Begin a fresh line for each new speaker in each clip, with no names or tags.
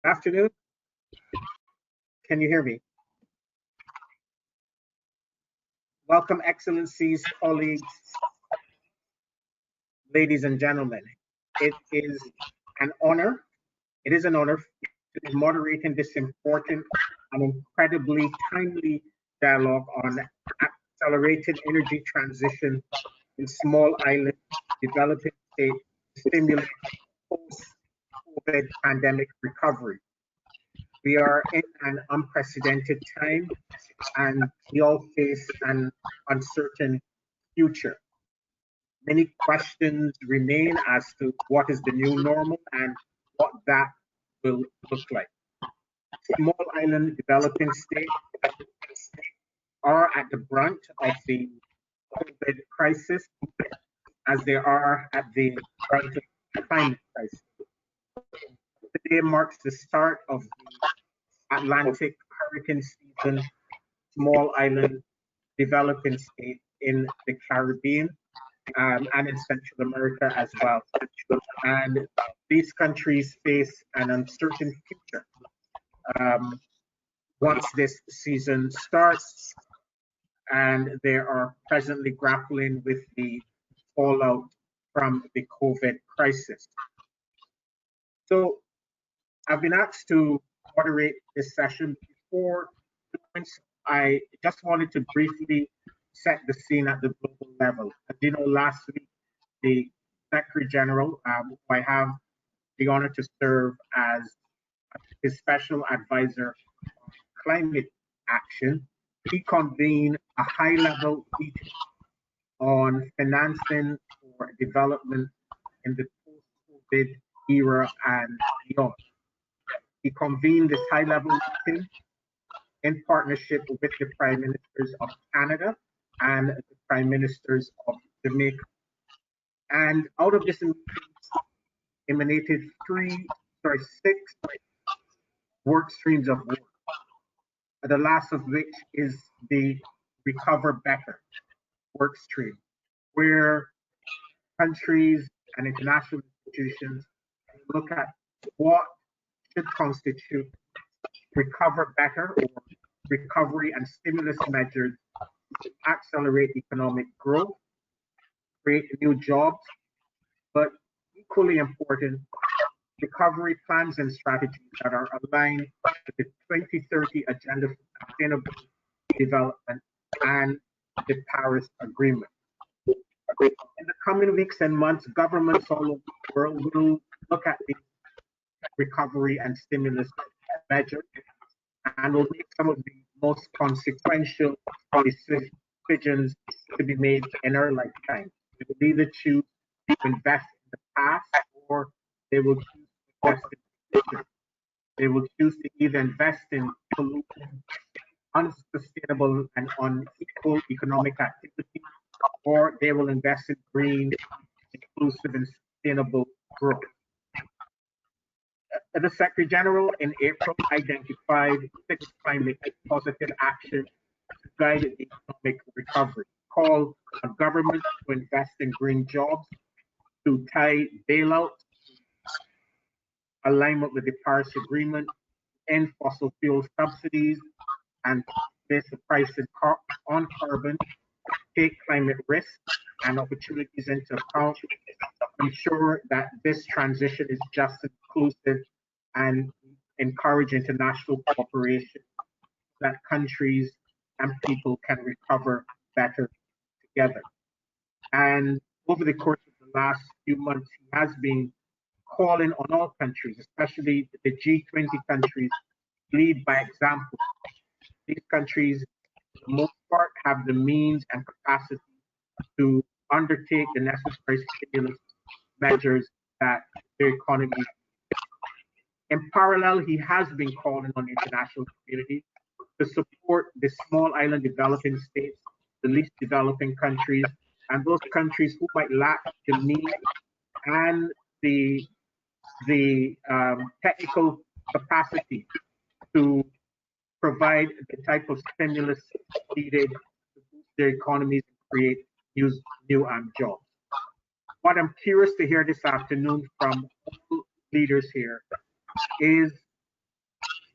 Afternoon. Can you hear me? Welcome, Excellencies, colleagues, ladies and gentlemen. It is an honor to be moderating this important and incredibly timely dialogue on accelerated energy transition in small island developing states to stimulate post-COVID pandemic recovery. We are in an unprecedented time and we all face an uncertain future. Many questions remain as to what is the new normal and what that will look like. Small island developing states are at the brunt of the COVID crisis as they are at the brunt of the climate crisis. Today marks the start of the Atlantic hurricane season, small island developing state in the Caribbean and in Central America as well. And these countries face an uncertain future once this season starts, and they are presently grappling with the fallout from the COVID crisis. So I've been asked to moderate this session. Before I just wanted to briefly set the scene at the global level. As you know, last week, the Secretary General, who I have the honor to serve as his special advisor on climate action, he convened a high-level meeting on financing for development in the post-COVID era and beyond. He convened this high-level meeting in partnership with the Prime Ministers of Canada and the Prime Ministers of Jamaica. And out of this meeting emanated six work streams of work, the last of which is the Recover Better work stream, where countries and international institutions look at what should constitute recover better or recovery and stimulus measures to accelerate economic growth, create new jobs, but equally important, recovery plans and strategies that are aligned with the 2030 Agenda for Sustainable Development and the Paris Agreement. In the coming weeks and months, governments all over the world will look at the recovery and stimulus measures and will make some of the most consequential decisions to be made in our lifetime. They will either choose to invest in the past or they will choose to invest in the future. They will choose to either invest in polluting, unsustainable and unequal economic activity, or they will invest in green, inclusive and sustainable growth. The Secretary General in April identified 6 climate positive actions to guide the economic recovery. Call on governments to invest in green jobs, to tie bailouts, alignment with the Paris Agreement, end fossil fuel subsidies, and place the price on carbon, take climate risks and opportunities into account, ensure that this transition is just and inclusive, and encourage international cooperation that countries and people can recover better together. And over the course of the last few months, he has been calling on all countries, especially the G20 countries, lead by example. These countries, for the most part, have the means and capacity to undertake the necessary stimulus measures that their economy needs. In parallel, he has been calling on the international community to support the small island developing states, the least developing countries, and those countries who might lack the means and the technical capacity to provide the type of stimulus needed to boost their economies and create new jobs. What I'm curious to hear this afternoon from all leaders here is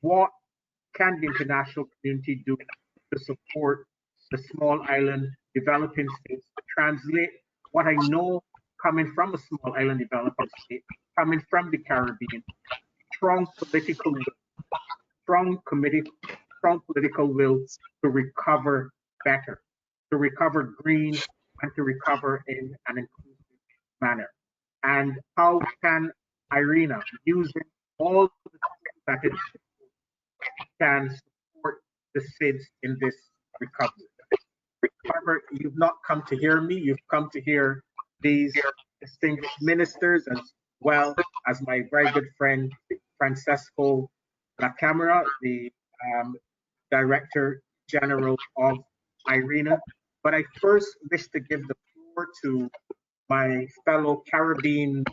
what can the international community do to support the small island developing states to translate what I know coming from a small island developing state, coming from the Caribbean, strong political will, strong political will to recover better, to recover green, and to recover in an inclusive manner. And how can IRENA, using all the tools that it can support the SIDS in this recovery? However, you've not come to hear me, you've come to hear these distinguished ministers as well as my very good friend Francesco La Camera, the Director General of IRENA. But I first wish to give the floor to my fellow Caribbean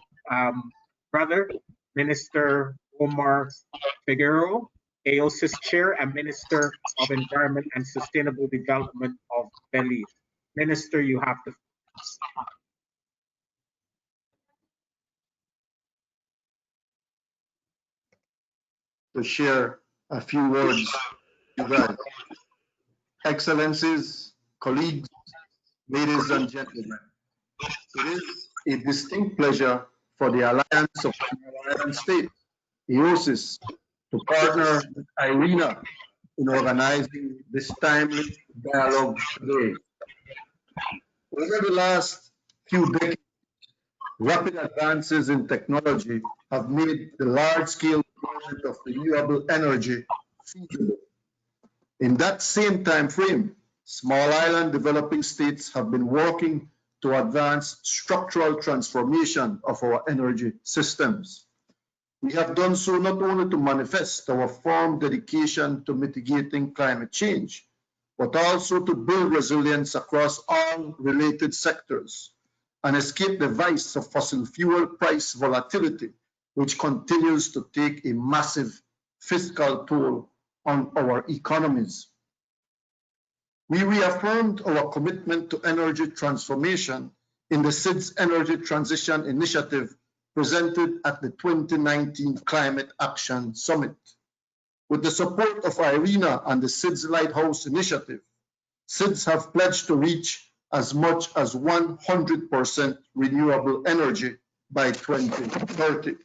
brother, Minister Omar Figueroa, AOSIS Chair and Minister of Environment and Sustainable Development of Belize. Minister, you have the floor.
To share a few words with you guys. Excellencies, colleagues, ladies and gentlemen, it is a distinct pleasure for the Alliance of Island States, AOSIS, to partner with IRENA in organizing this timely dialogue today. Over the last few decades, rapid advances in technology have made the large-scale deployment of renewable energy feasible. In that same time frame, small island developing states have been working to advance structural transformation of our energy systems. We have done so not only to manifest our firm dedication to mitigating climate change, but also to build resilience across all related sectors and escape the vice of fossil fuel price volatility, which continues to take a massive fiscal toll on our economies. We reaffirmed our commitment to energy transformation in the SIDS Energy Transition Initiative presented at the 2019 Climate Action Summit. With the support of IRENA and the SIDS Lighthouse Initiative, SIDS have pledged to reach as much as 100% renewable energy by 2030.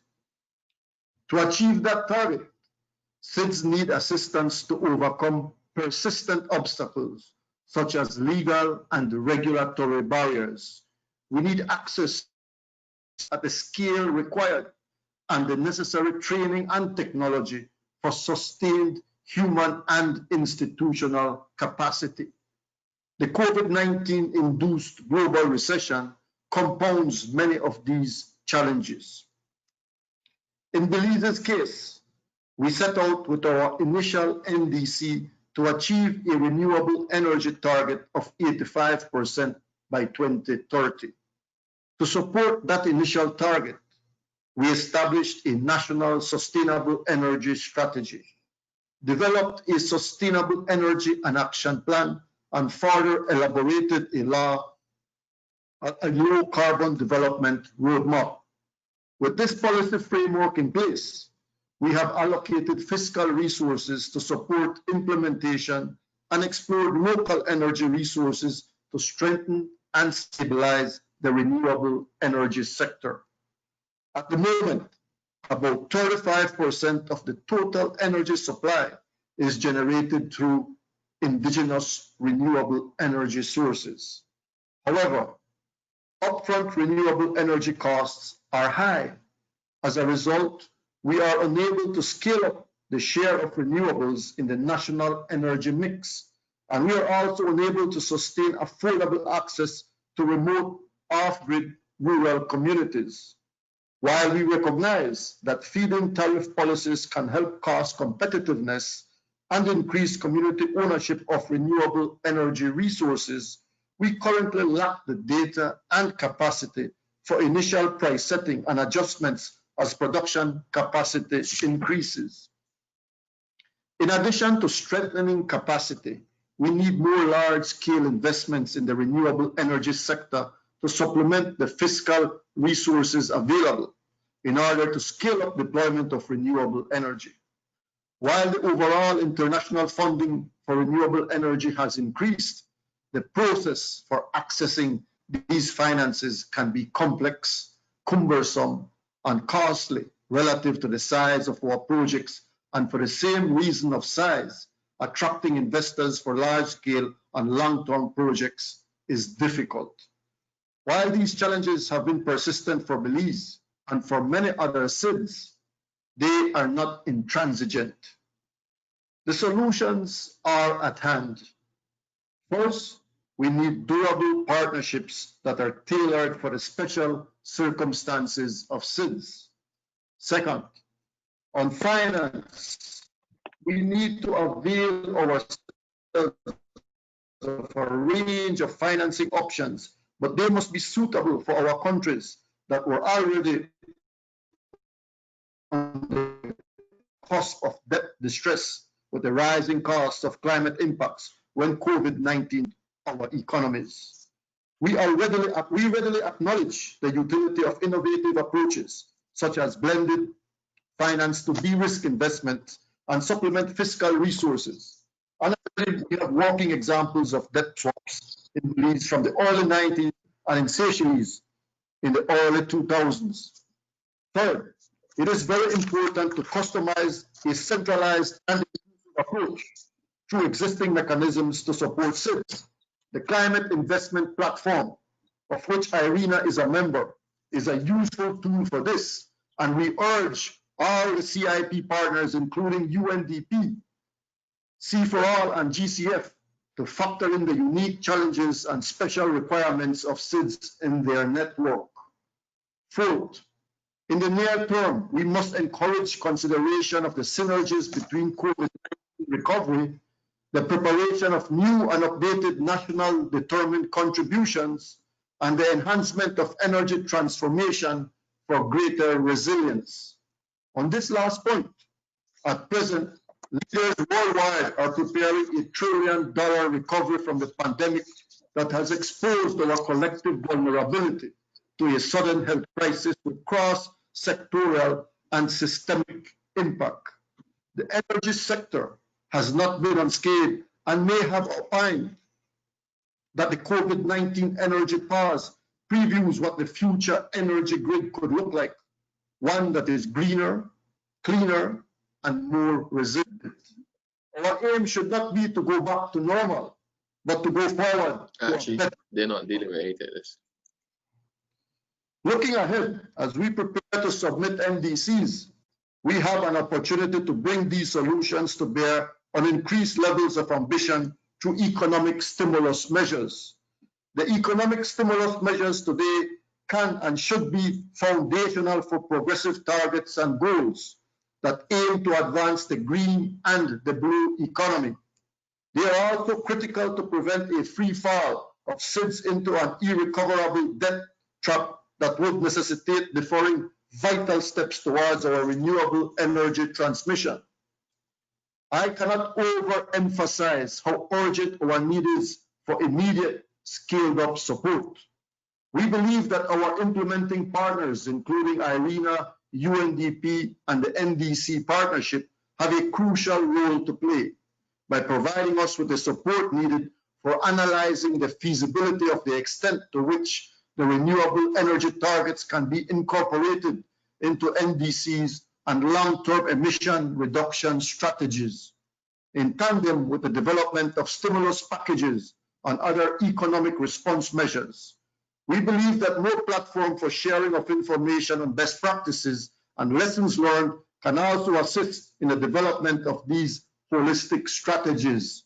To achieve that target, SIDS need assistance to overcome persistent obstacles such as legal and regulatory barriers. We need access at the scale required and the necessary training and technology for sustained human and institutional capacity. The COVID-19 induced global recession compounds many of these challenges. In Belize's case, we set out with our initial NDC to achieve a renewable energy target of 85% by 2030. To support that initial target, we established a national sustainable energy strategy, developed a sustainable energy and action plan, and further elaborated a low carbon development roadmap. With this policy framework in place, we have allocated fiscal resources to support implementation and explore local energy resources to strengthen and stabilize the renewable energy sector. At the moment, about 35% of the total energy supply is generated through indigenous renewable energy sources. However, upfront renewable energy costs are high. As a result, we are unable to scale up the share of renewables in the national energy mix, and we are also unable to sustain affordable access to remote off-grid rural communities. While we recognize that feed-in tariff policies can help cost competitiveness and increase community ownership of renewable energy resources, we currently lack the data and capacity for initial price setting and adjustments as production capacity increases. In addition to strengthening capacity, we need more large-scale investments in the renewable energy sector to supplement the fiscal resources available in order to scale up deployment of renewable energy. While the overall international funding for renewable energy has increased, the process for accessing these finances can be complex, cumbersome, and costly relative to the size of our projects, and for the same reason of size, attracting investors for large-scale and long-term projects is difficult. While these challenges have been persistent for Belize and for many other SIDS, they are not intransigent. The solutions are at hand. First, we need durable partnerships that are tailored for the special circumstances of SIDS. Second, on finance, we need to avail ourselves of a range of financing options, but they must be suitable for our countries that were already on the cusp of debt distress with the rising costs of climate impacts when COVID-19 our economies. We readily acknowledge the utility of innovative approaches such as blended finance to de-risk investment and supplement fiscal resources. And we have working examples of debt swaps in Belize from the early 90s and in Seychelles in the early 2000s. Third, it is very important to customize a centralized and inclusive approach through existing mechanisms to support SIDS. The Climate Investment Platform, of which IRENA is a member, is a useful tool for this, and we urge all the CIP partners, including UNDP, C4All, and GCF, to factor in the unique challenges and special requirements of SIDS in their network. Fourth, in the near term, we must encourage consideration of the synergies between COVID-19 recovery, the preparation of new and updated national determined contributions, and the enhancement of energy transformation for greater resilience. On this last point, at present, leaders worldwide are preparing $1 trillion recovery from the pandemic that has exposed our collective vulnerability to a sudden health crisis with cross-sectoral and systemic impact. The energy sector has not been unscathed and may have opined that the COVID-19 energy pause previews what the future energy grid could look like, one that is greener, cleaner, and more resilient. Our aim should not be to go back to normal, but to go forward.
Actually, they're not dealing with this.
Looking ahead, as we prepare to submit NDCs, we have an opportunity to bring these solutions to bear on increased levels of ambition through economic stimulus measures. The economic stimulus measures today can and should be foundational for progressive targets and goals that aim to advance the green and the blue economy. They are also critical to prevent a free fall of SIDS into an irrecoverable debt trap that would necessitate deferring vital steps towards our renewable energy transmission. I cannot overemphasize how urgent our need is for immediate scaled-up support. We believe that our implementing partners, including IRENA, UNDP, and the NDC partnership, have a crucial role to play by providing us with the support needed for analyzing the feasibility of the extent to which the renewable energy targets can be incorporated into NDCs and long-term emission reduction strategies, in tandem with the development of stimulus packages and other economic response measures. We believe that no platform for sharing of information on best practices and lessons learned can also assist in the development of these holistic strategies.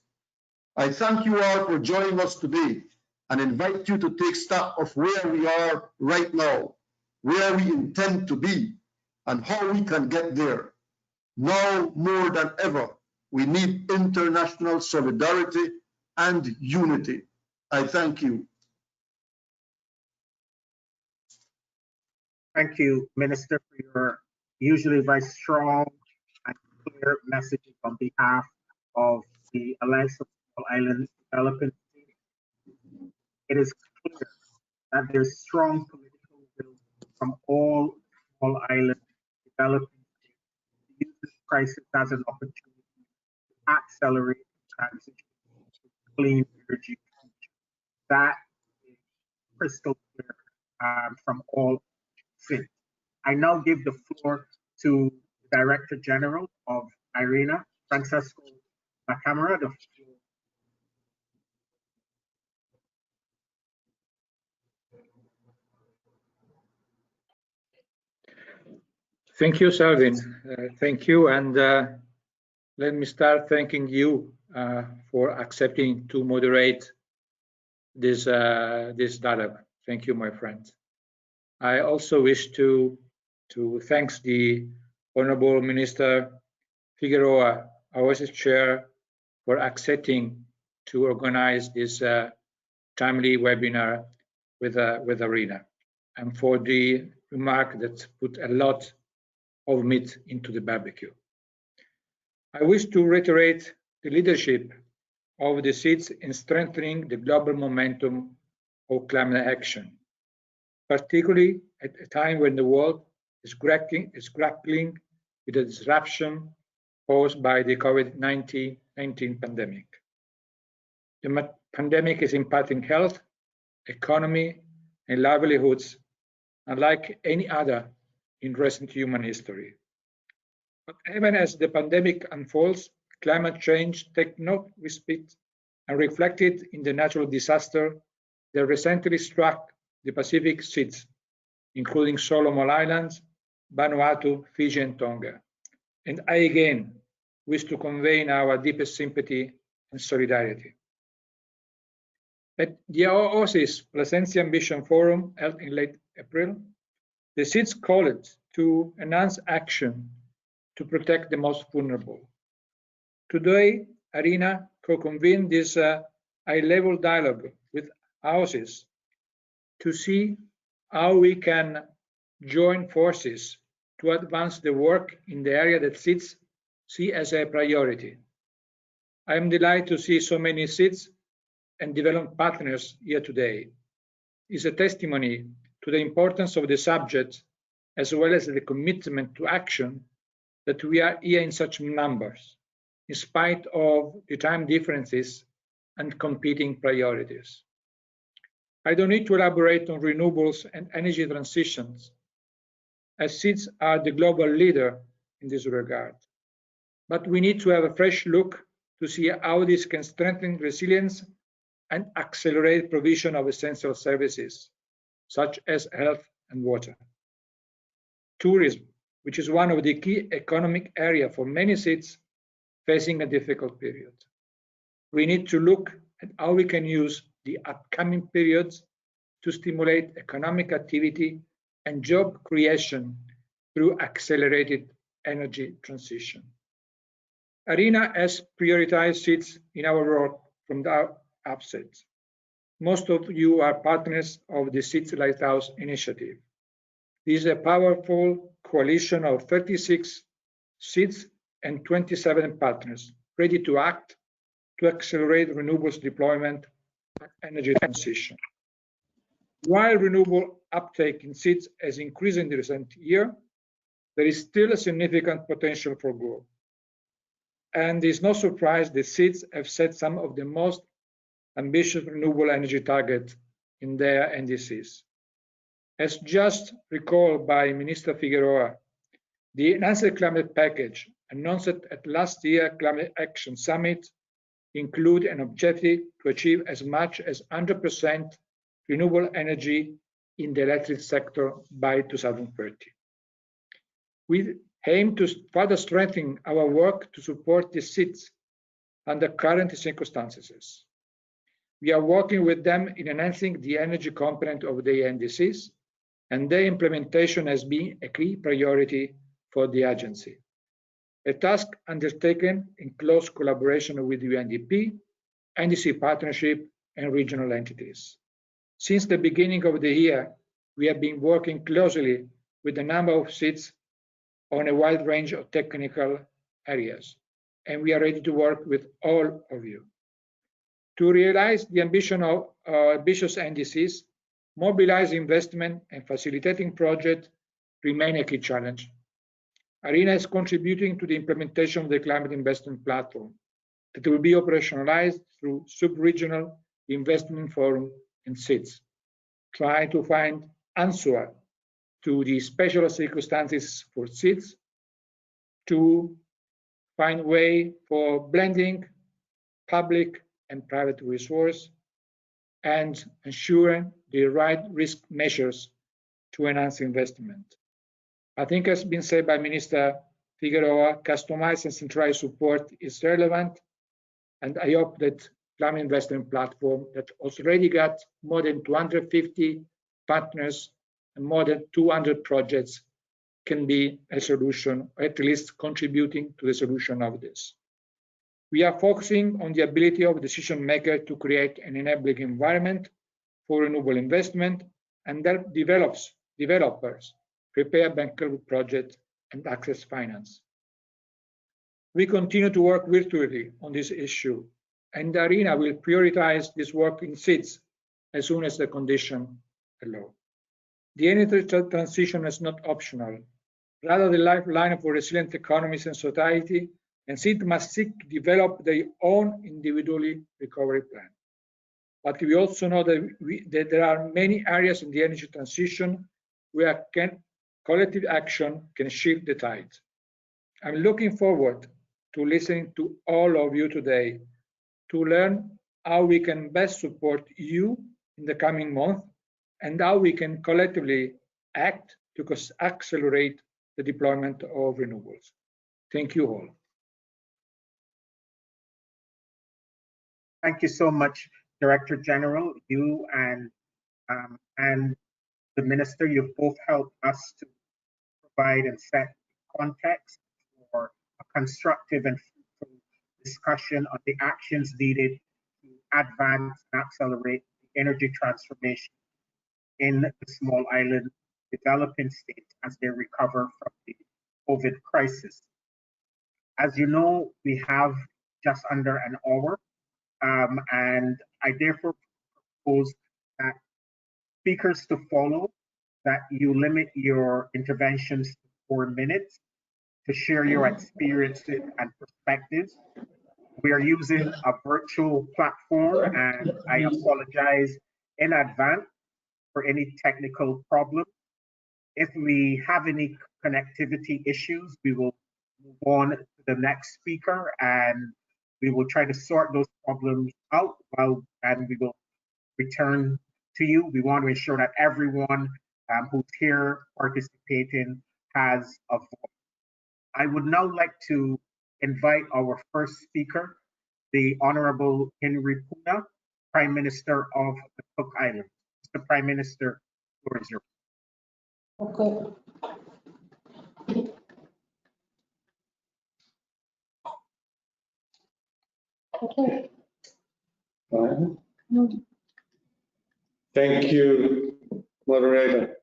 I thank you all for joining us today and invite you to take stock of where we are right now, where we intend to be, and how we can get there. Now more than ever, we need international solidarity and unity. I thank you.
Thank you, Minister, for your usually very strong and clear messaging on behalf of the Alliance of Small Island Development. It is clear that there's strong political will from all small island developing states to use this crisis as an opportunity to accelerate the transition to clean energy. That is crystal clear from all sides. I now give the floor to the Director General of IRENA, Francesco Camara. The floor.
Thank you, Selvin. Thank you, and let me start thanking you for accepting to moderate this dialogue. Thank you, my friend. I also wish to thank the Honorable Minister Figueroa, AOSIS Chair, for accepting to organize this timely webinar with IRENA, and for the remark that put a lot of meat into the barbecue. I wish to reiterate the leadership of the seats in strengthening the global momentum of climate action, particularly at a time when the world is grappling with the disruption posed by the COVID-19 pandemic. The pandemic is impacting health, economy, and livelihoods unlike any other in recent human history. But even as the pandemic unfolds, climate change takes no respite and reflected in the natural disaster that recently struck the Pacific seas, including Solomon Islands, Vanuatu, Fiji, and Tonga. And I again wish to convey our deepest sympathy and solidarity. At the AOSIS Placencia Ambition Forum held in late April, the seats called to enhance action to protect the most vulnerable. Today, IRENA co-convened this high-level dialogue with AOSIS to see how we can join forces to advance the work in the area that seats see as a priority. I am delighted to see so many seats and development partners here today. It's a testimony to the importance of the subject as well as the commitment to action that we are here in such numbers, in spite of the time differences and competing priorities. I don't need to elaborate on renewables and energy transitions, as seats are the global leader in this regard. But we need to have a fresh look to see how this can strengthen resilience and accelerate provision of essential services, such as health and water. Tourism, which is one of the key economic areas for many seats facing a difficult period. We need to look at how we can use the upcoming periods to stimulate economic activity and job creation through accelerated energy transition. IRENA has prioritized seats in our work from the outset. Most of you are partners of the Seats Lighthouse Initiative. This is a powerful coalition of 36 seats and 27 partners ready to act to accelerate renewables deployment and energy transition. While renewable uptake in seats has increased in the recent year, there is still a significant potential for growth. And it's no surprise that seats have set some of the most ambitious renewable energy targets in their NDCs. As just recalled by Minister Figueroa, the Enhanced Climate Package announced at last year's Climate Action Summit include an objective to achieve as much as 100% renewable energy in the electric sector by 2030. We aim to further strengthen our work to support the seats under current circumstances. We are working with them in enhancing the energy component of the NDCs, and their implementation has been a key priority for the agency. A task undertaken in close collaboration with UNDP, NDC partnership, and regional entities. Since the beginning of the year, we have been working closely with a number of seats on a wide range of technical areas, and we are ready to work with all of you. To realize the ambition of ambitious NDCs, mobilize investment and facilitating projects remain a key challenge. IRENA is contributing to the implementation of the Climate Investment Platform that will be operationalized through sub-regional investment forum and SIDS, trying to find answer to the special circumstances for SIDS, to find way for blending public and private resource and ensuring the right risk measures to enhance investment. I think, as been said by Minister Figueroa, customized and centralized support is relevant, and I hope that Climate Investment Platform that already got more than 250 partners and more than 200 projects can be a solution, or at least contributing to the solution of this. We are focusing on the ability of decision makers to create an enabling environment for renewable investment and help developers prepare bankable projects and access finance. We continue to work virtually on this issue, and IRENA will prioritize this work in SIDS as soon as the conditions allow. The energy transition is not optional, rather the lifeline for resilient economies and society, and SIDS must seek to develop their own individually recovery plan. But we also know that there are many areas in the energy transition where collective action can shift the tide. I'm looking forward to listening to all of you today to learn how we can best support you in the coming month and how we can collectively act to accelerate the deployment of renewables. Thank you all.
Thank you so much, Director General. You and the Minister, you've both helped us to provide and set context for a constructive and fruitful discussion on the actions needed to advance and accelerate the energy transformation in the small island developing states as they recover from the COVID crisis. As you know, we have just under an hour, and I therefore propose that speakers to follow, that you limit your interventions to 4 minutes to share your experiences and perspectives. We are using a virtual platform, and I apologize in advance for any technical problems. If we have any connectivity issues, we will move on to the next speaker, and we will try to sort those problems out and we will return to you. We want to ensure that everyone who's here participating has a voice. I would now like to invite our first speaker, the Honorable Henry Puna, Prime Minister of the Cook Islands. Mr. Prime Minister, the floor is yours.
Okay. Okay.
Thank you, moderator.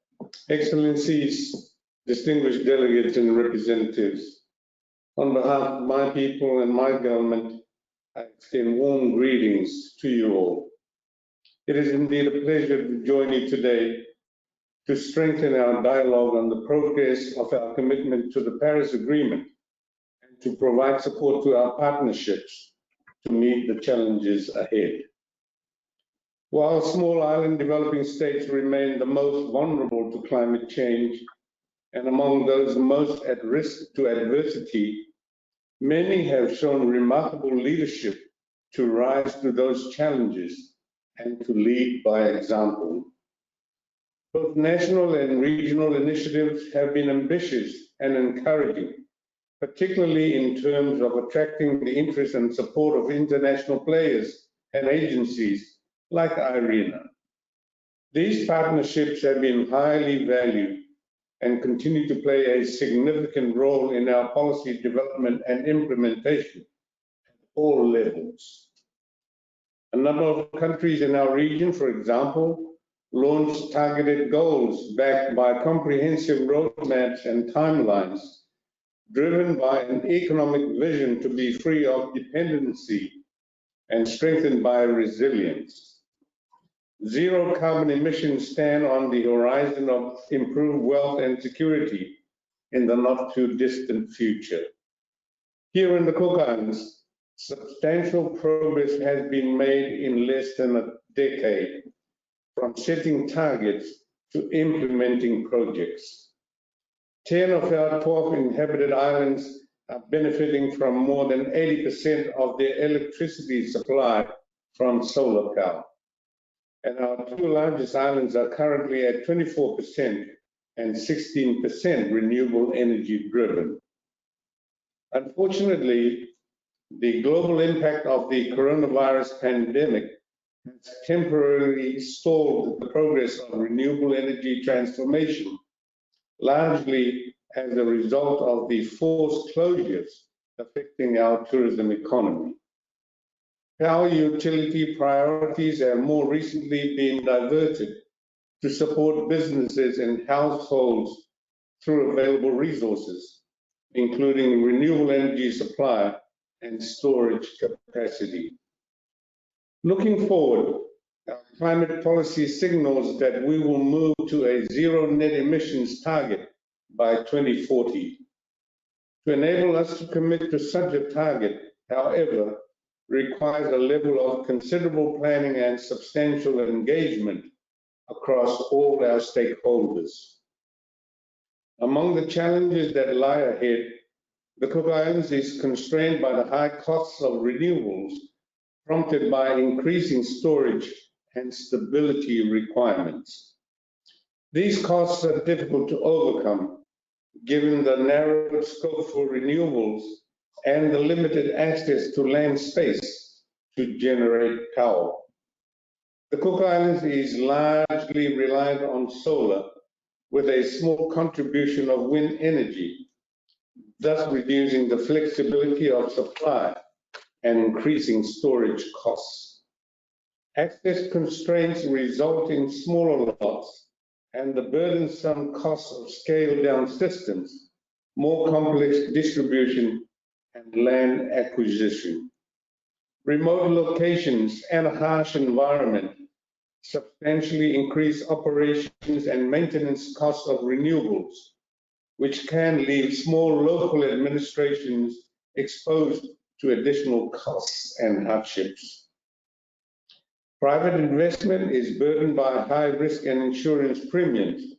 Excellencies, distinguished delegates and representatives, on behalf of my people and my government, I extend warm greetings to you all. It is indeed a pleasure to join you today to strengthen our dialogue on the progress of our commitment to the Paris Agreement and to provide support to our partnerships to meet the challenges ahead. While small island developing states remain the most vulnerable to climate change and among those most at risk to adversity, many have shown remarkable leadership to rise to those challenges and to lead by example. Both national and regional initiatives have been ambitious and encouraging, particularly in terms of attracting the interest and support of international players and agencies like IRENA. These partnerships have been highly valued and continue to play a significant role in our policy development and implementation at all levels. A number of countries in our region, for example, launched targeted goals backed by comprehensive roadmaps and timelines, driven by an economic vision to be free of dependency and strengthened by resilience. Zero carbon emissions stand on the horizon of improved wealth and security in the not too distant future. Here in the Cook Islands, substantial progress has been made in less than a decade, from setting targets to implementing projects. 10 of our 12 inhabited islands are benefiting from more than 80% of their electricity supply from solar power. And our two largest islands are currently at 24% and 16% renewable energy driven. Unfortunately, the global impact of the coronavirus pandemic has temporarily stalled the progress of renewable energy transformation, largely as a result of the forced closures affecting our tourism economy. Power utility priorities have more recently been diverted to support businesses and households through available resources, including renewable energy supply and storage capacity. Looking forward, our climate policy signals that we will move to a zero net emissions target by 2040. To enable us to commit to such a target, however, requires a level of considerable planning and substantial engagement across all our stakeholders. Among the challenges that lie ahead, the Cook Islands is constrained by the high costs of renewables, prompted by increasing storage and stability requirements. These costs are difficult to overcome, given the narrow scope for renewables and the limited access to land space to generate power. The Cook Islands is largely reliant on solar, with a small contribution of wind energy, thus reducing the flexibility of supply and increasing storage costs. Access constraints result in smaller lots and the burdensome costs of scaled-down systems, more complex distribution, and land acquisition. Remote locations and a harsh environment substantially increase operations and maintenance costs of renewables, which can leave small local administrations exposed to additional costs and hardships. Private investment is burdened by high risk and insurance premiums,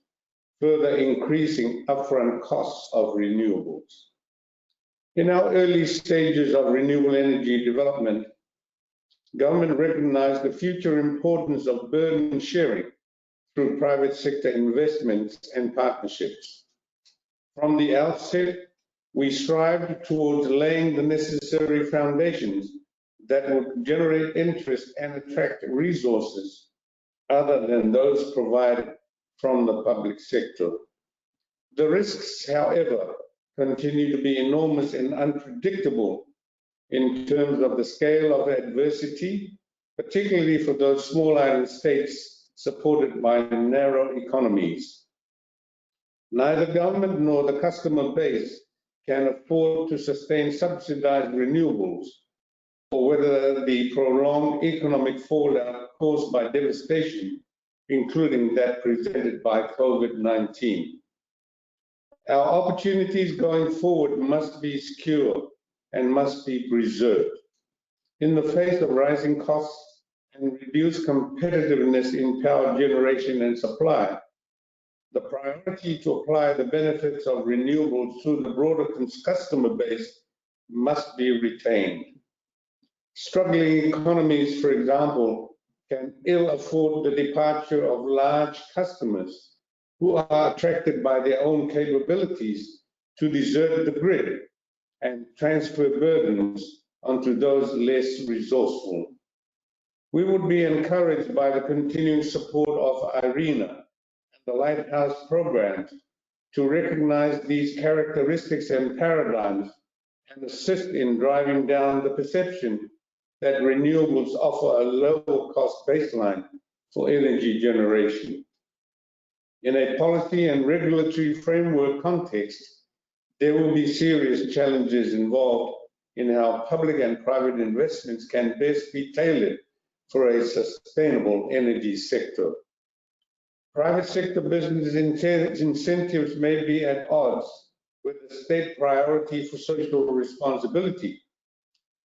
further increasing upfront costs of renewables. In our early stages of renewable energy development, government recognized the future importance of burden sharing through private sector investments and partnerships. From the outset, we strived towards laying the necessary foundations that would generate interest and attract resources other than those provided from the public sector. The risks, however, continue to be enormous and unpredictable in terms of the scale of adversity, particularly for those small island states supported by narrow economies. Neither government nor the customer base can afford to sustain subsidized renewables, or whether the prolonged economic fallout caused by devastation, including that presented by COVID-19. Our opportunities going forward must be secure and must be preserved. In the face of rising costs and reduced competitiveness in power generation and supply, the priority to apply the benefits of renewables to the broader customer base must be retained. Struggling economies, for example, can ill afford the departure of large customers who are attracted by their own capabilities to desert the grid and transfer burdens onto those less resourceful. We would be encouraged by the continuing support of IRENA and the Lighthouse programs to recognize these characteristics and paradigms and assist in driving down the perception that renewables offer a lower cost baseline for energy generation. In a policy and regulatory framework context, there will be serious challenges involved in how public and private investments can best be tailored for a sustainable energy sector. Private sector business incentives may be at odds with a state priority for social responsibility.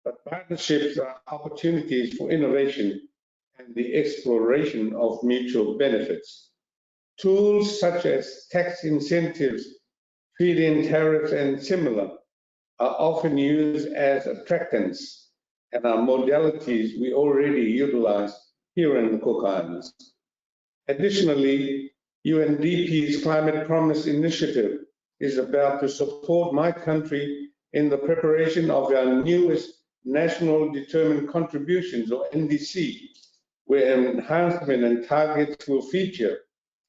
But partnerships are opportunities for innovation and the exploration of mutual benefits. Tools such as tax incentives, feed-in tariffs, and similar are often used as attractants and are modalities we already utilize here in the Cook Islands. Additionally, UNDP's Climate Promise Initiative is about to support my country in the preparation of our newest National Determined Contributions, or NDC, where enhancement and targets will feature,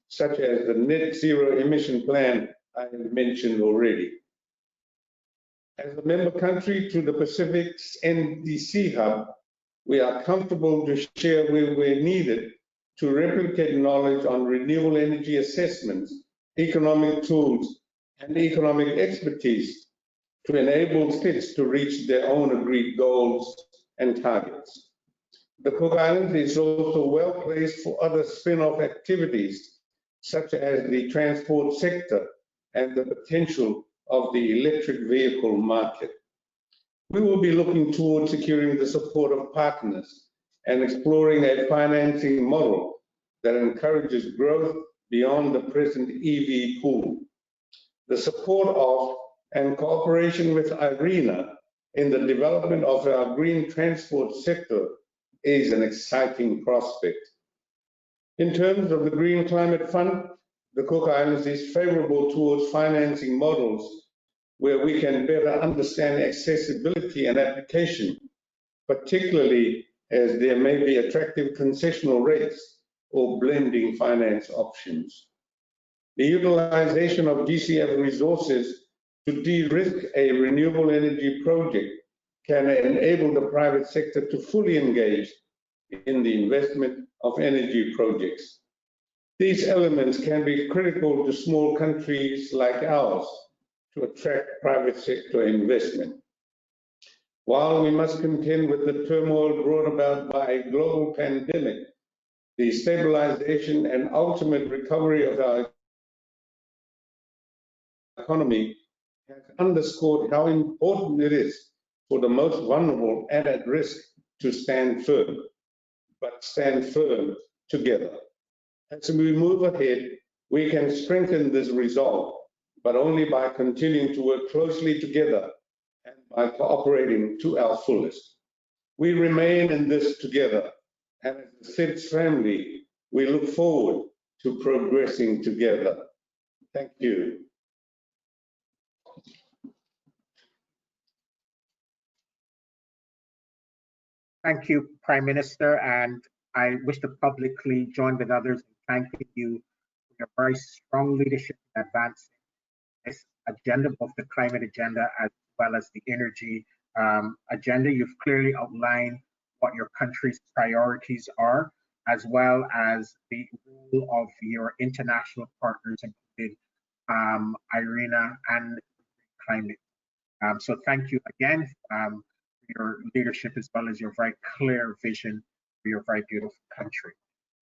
such as the net zero emission plan I mentioned already. As a member country to the Pacific's NDC hub, we are comfortable to share where we're needed to replicate knowledge on renewable energy assessments, economic tools, and economic expertise to enable states to reach their own agreed goals and targets. The Cook Islands is also well placed for other spin-off activities, such as the transport sector and the potential of the electric vehicle market. We will be looking towards securing the support of partners and exploring a financing model that encourages growth beyond the present EV pool. The support of and cooperation with IRENA in the development of our green transport sector is an exciting prospect. In terms of the Green Climate Fund, the Cook Islands is favorable towards financing models where we can better understand accessibility and application, particularly as there may be attractive concessional rates or blending finance options. The utilization of GCF resources to de-risk a renewable energy project can enable the private sector to fully engage in the investment of energy projects. These elements can be critical to small countries like ours to attract private sector investment. While we must contend with the turmoil brought about by a global pandemic, the stabilization and ultimate recovery of our economy has underscored how important it is for the most vulnerable and at risk to stand firm, but stand firm together. As we move ahead, we can strengthen this resolve, but only by continuing to work closely together and by cooperating to our fullest. We remain in this together, and as a SIDS family, we look forward to progressing together. Thank you.
Thank you, Prime Minister, and I wish to publicly join with others in thanking you for your very strong leadership in advancing this agenda, both the climate agenda as well as the energy agenda. You've clearly outlined what your country's priorities are, as well as the role of your international partners, including IRENA and climate. So thank you again for your leadership, as well as your very clear vision for your very beautiful country.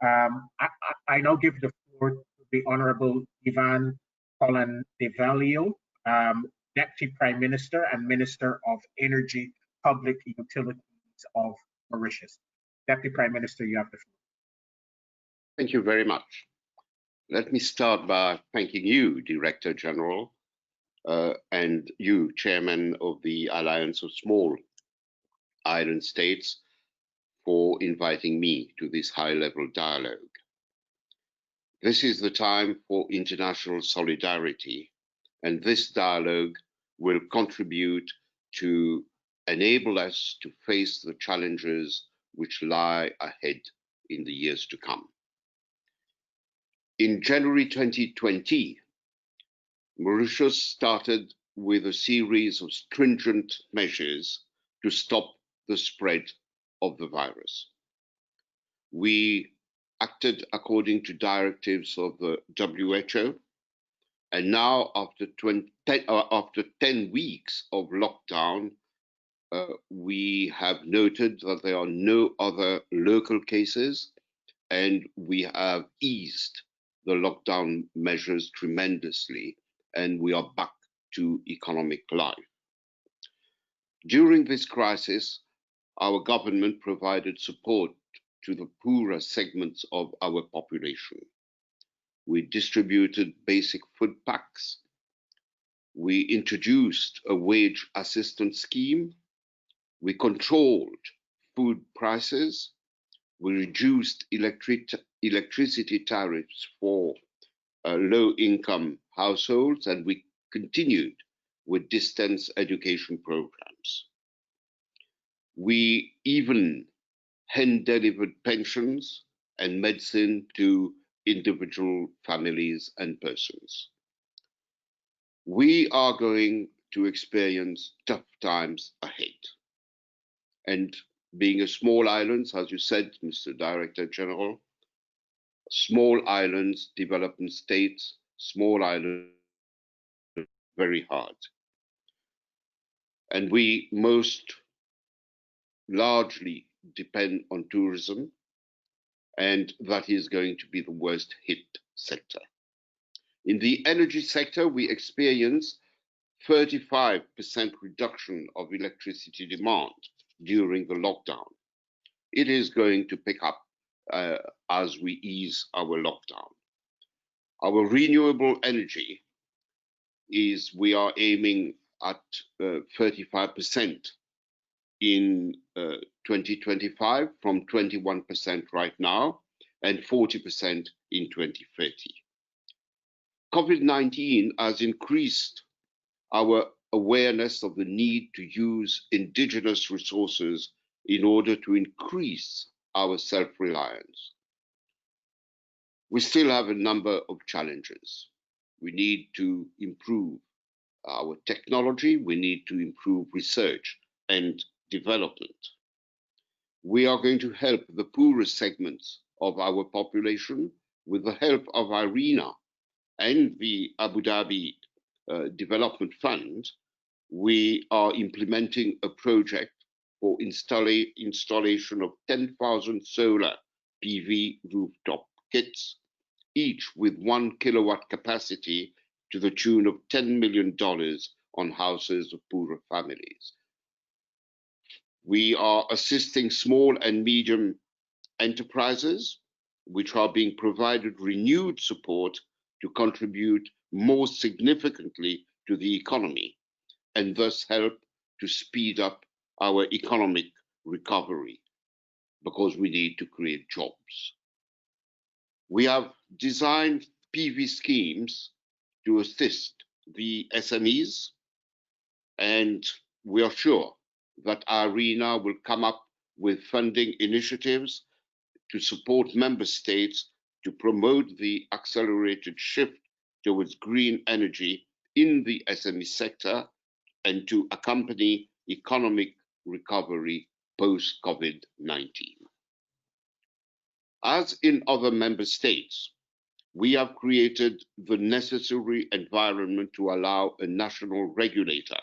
I now give the floor to the Honorable Ivan Colin Devalio, Deputy Prime Minister and Minister of Energy, Public Utilities of Mauritius. Deputy Prime Minister, you have the floor.
Thank you very much. Let me start by thanking you, Director General, and you, Chairman of the Alliance of Small Island States, for inviting me to this high-level dialogue. This is the time for international solidarity, and this dialogue will contribute to enable us to face the challenges which lie ahead in the years to come. In January 2020, Mauritius started with a series of stringent measures to stop the spread of the virus. We acted according to directives of the WHO, and now after 10 weeks of lockdown, we have noted that there are no other local cases, and we have eased the lockdown measures tremendously, and we are back to economic life. During this crisis, our government provided support to the poorer segments of our population. We distributed basic food packs. We introduced a wage assistance scheme. We controlled food prices. We reduced electricity tariffs for low-income households, and we continued with distance education programs. We even hand-delivered pensions and medicine to individual families and persons. We are going to experience tough times ahead. And being a small island, as you said, Mr. Director General, small islands, developing states, small islands, very hard. And we most largely depend on tourism, and that is going to be the worst hit sector. In the energy sector, we experience 35% reduction of electricity demand during the lockdown. It is going to pick up as we ease our lockdown. Our renewable energy is, we are aiming at 35% in 2025 from 21% right now and 40% in 2030. COVID-19 has increased our awareness of the need to use indigenous resources in order to increase our self-reliance. We still have a number of challenges. We need to improve our technology. We need to improve research and development. We are going to help the poorest segments of our population with the help of IRENA and the Abu Dhabi Development Fund. We are implementing a project for installation of 10,000 solar PV rooftop kits, each with 1 kilowatt capacity, to the tune of $10 million on houses of poorer families. We are assisting small and medium enterprises, which are being provided renewed support to contribute more significantly to the economy and thus help to speed up our economic recovery, because we need to create jobs. We have designed PV schemes to assist the SMEs, and we are sure that IRENA will come up with funding initiatives to support member states to promote the accelerated shift towards green energy in the SME sector and to accompany economic recovery post-COVID-19. As in other member states, we have created the necessary environment to allow a national regulator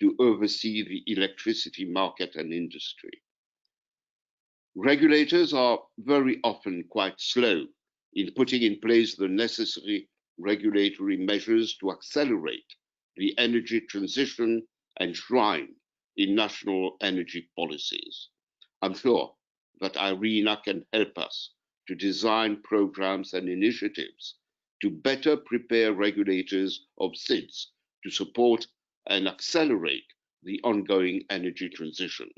to oversee the electricity market and industry. Regulators are very often quite slow in putting in place the necessary regulatory measures to accelerate the energy transition enshrined in national energy policies. I'm sure that IRENA can help us to design programs and initiatives to better prepare regulators of SIDS to support and accelerate the ongoing energy transition.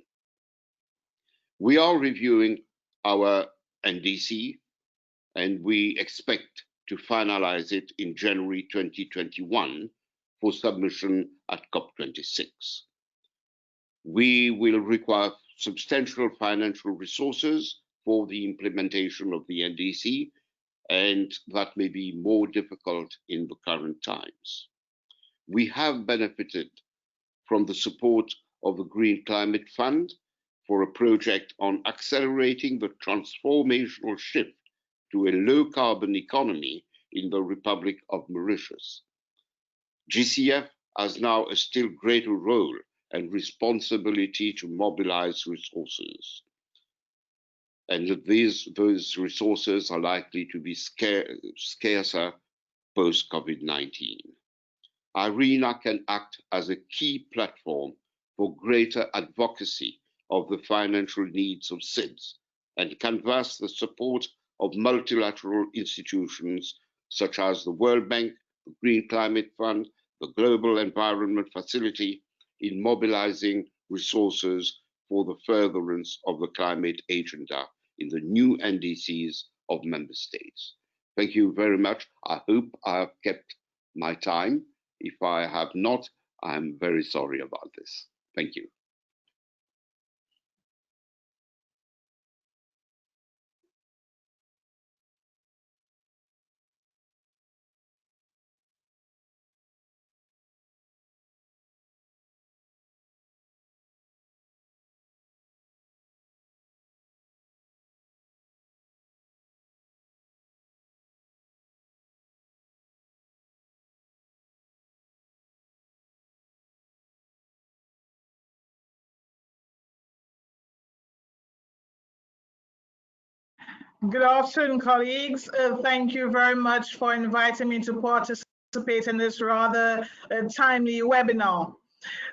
We are reviewing our NDC, and we expect to finalize it in January 2021 for submission at COP26. We will require substantial financial resources for the implementation of the NDC, and that may be more difficult in the current times. We have benefited from the support of the Green Climate Fund for a project on accelerating the transformational shift to a low-carbon economy in the Republic of Mauritius. GCF has now a still greater role and responsibility to mobilize resources. And those resources are likely to be scarcer post-COVID-19. IRENA can act as a key platform for greater advocacy of the financial needs of SIDS and canvass the support of multilateral institutions such as the World Bank, the Green Climate Fund, the Global Environment Facility in mobilizing resources for the furtherance of the climate agenda in the new NDCs of member states. Thank you very much. I hope I have kept my time. If I have not, I'm very sorry about this. Thank you.
Good afternoon, colleagues. Thank you very much for inviting me to participate in this rather timely webinar.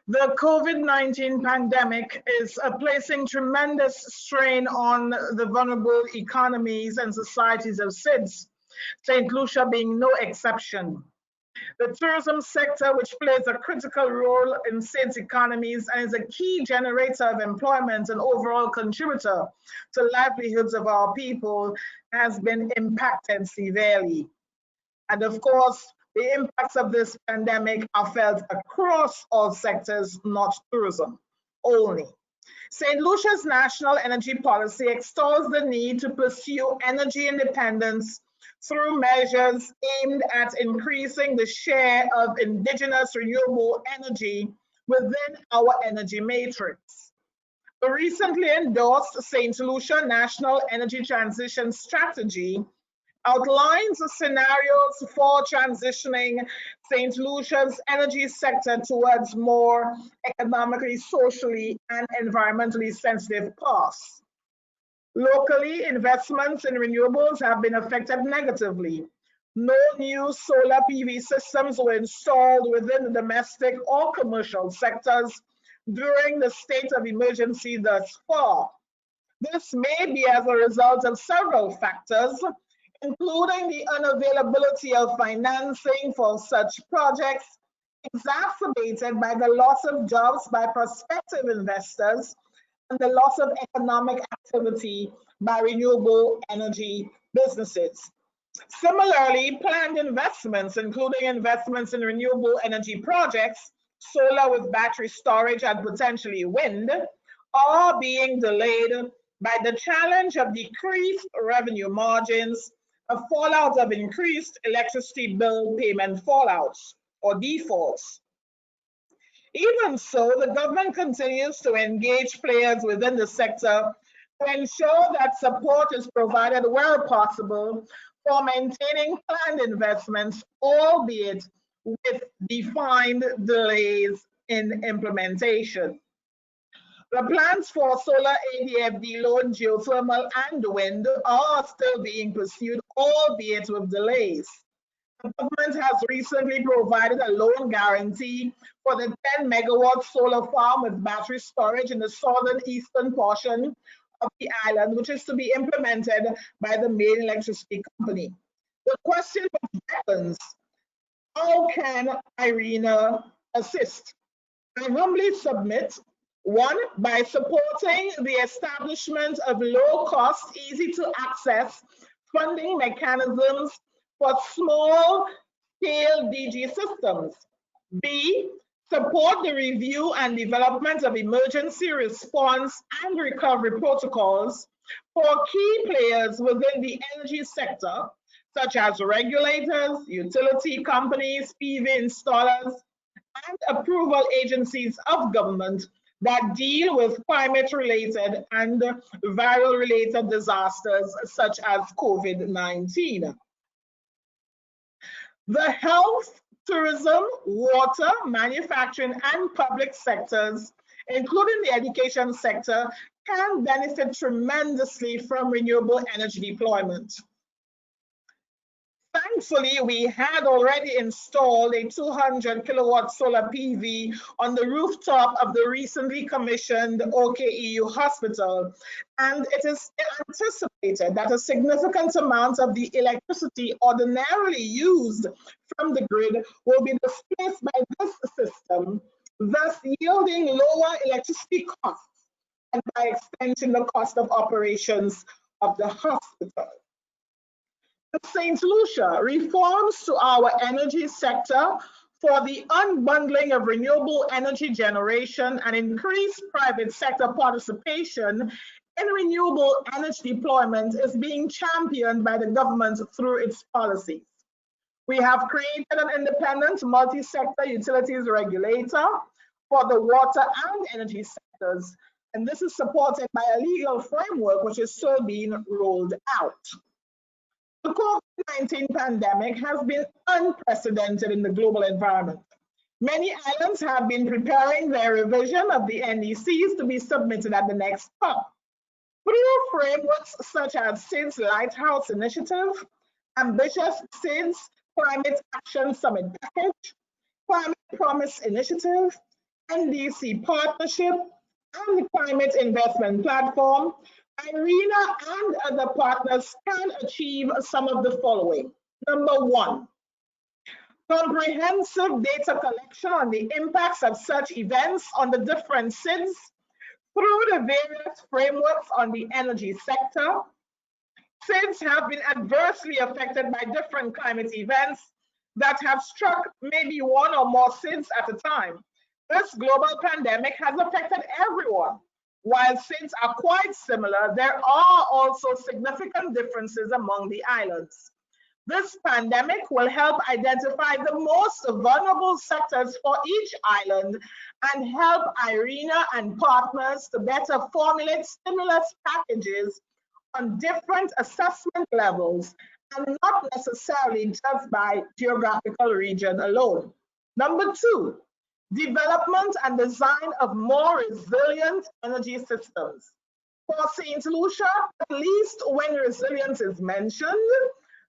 The COVID-19 pandemic is placing tremendous strain on the vulnerable economies and societies of SIDS, St. Lucia being no exception. The tourism sector, which plays a critical role in SIDS economies and is a key generator of employment and overall contributor to livelihoods of our people, has been impacted severely. And of course, the impacts of this pandemic are felt across all sectors, not tourism only. St. Lucia's national energy policy extols the need to pursue energy independence through measures aimed at increasing the share of indigenous renewable energy within our energy matrix. The recently endorsed St. Lucia National Energy Transition Strategy outlines scenarios for transitioning St. Lucia's energy sector towards more economically, socially, and environmentally sensitive paths. Locally, investments in renewables have been affected negatively. No new solar PV systems were installed within the domestic or commercial sectors during the state of emergency thus far. This may be as a result of several factors, including the unavailability of financing for such projects, exacerbated by the loss of jobs by prospective investors and the loss of economic activity by renewable energy businesses. Similarly, planned investments, including investments in renewable energy projects, solar with battery storage and potentially wind, are being delayed by the challenge of decreased revenue margins, a fallout of increased electricity bill payment fallouts or defaults. Even so, the government continues to engage players within the sector to ensure that support is provided where possible for maintaining planned investments, albeit with defined delays in implementation. The plans for solar ADFD load, geothermal, and wind are still being pursued, albeit with delays. The government has recently provided a loan guarantee for the 10 megawatt solar farm with battery storage in the southern eastern portion of the island, which is to be implemented by the main electricity company. The question happens, how can IRENA assist? I humbly submit, one, by supporting the establishment of low-cost, easy-to-access funding mechanisms for small-scale DG systems. B, support the review and development of emergency response and recovery protocols for key players within the energy sector, such as regulators, utility companies, PV installers, and approval agencies of government that deal with climate-related and viral-related disasters such as COVID-19. The health, tourism, water, manufacturing, and public sectors, including the education sector, can benefit tremendously from renewable energy deployment. Thankfully, we had already installed a 200 kilowatt solar PV on the rooftop of the recently commissioned OKEU hospital, and it is anticipated that a significant amount of the electricity ordinarily used from the grid will be displaced by this system, thus yielding lower electricity costs and by extension the cost of operations of the hospital. St. Lucia, reforms to our energy sector for the unbundling of renewable energy generation and increased private sector participation in renewable energy deployment is being championed by the government through its policies. We have created an independent multi-sector utilities regulator for the water and energy sectors, and this is supported by a legal framework which is still being rolled out. The COVID-19 pandemic has been unprecedented in the global environment. Many islands have been preparing their revision of the NDCs to be submitted at the next COP. Through frameworks such as SIDS Lighthouse Initiative, ambitious SIDS Climate Action Summit Package, Climate Promise Initiative, NDC Partnership, and the Climate Investment Platform, IRENA and other partners can achieve some of the following. Number one, comprehensive data collection on the impacts of such events on the different SIDS through the various frameworks on the energy sector. SIDS have been adversely affected by different climate events that have struck maybe one or more SIDS at a time. This global pandemic has affected everyone. While SIDS are quite similar, there are also significant differences among the islands. This pandemic will help identify the most vulnerable sectors for each island and help IRENA and partners to better formulate stimulus packages on different assessment levels and not necessarily just by geographical region alone. Number two, development and design of more resilient energy systems. For St. Lucia, at least when resilience is mentioned,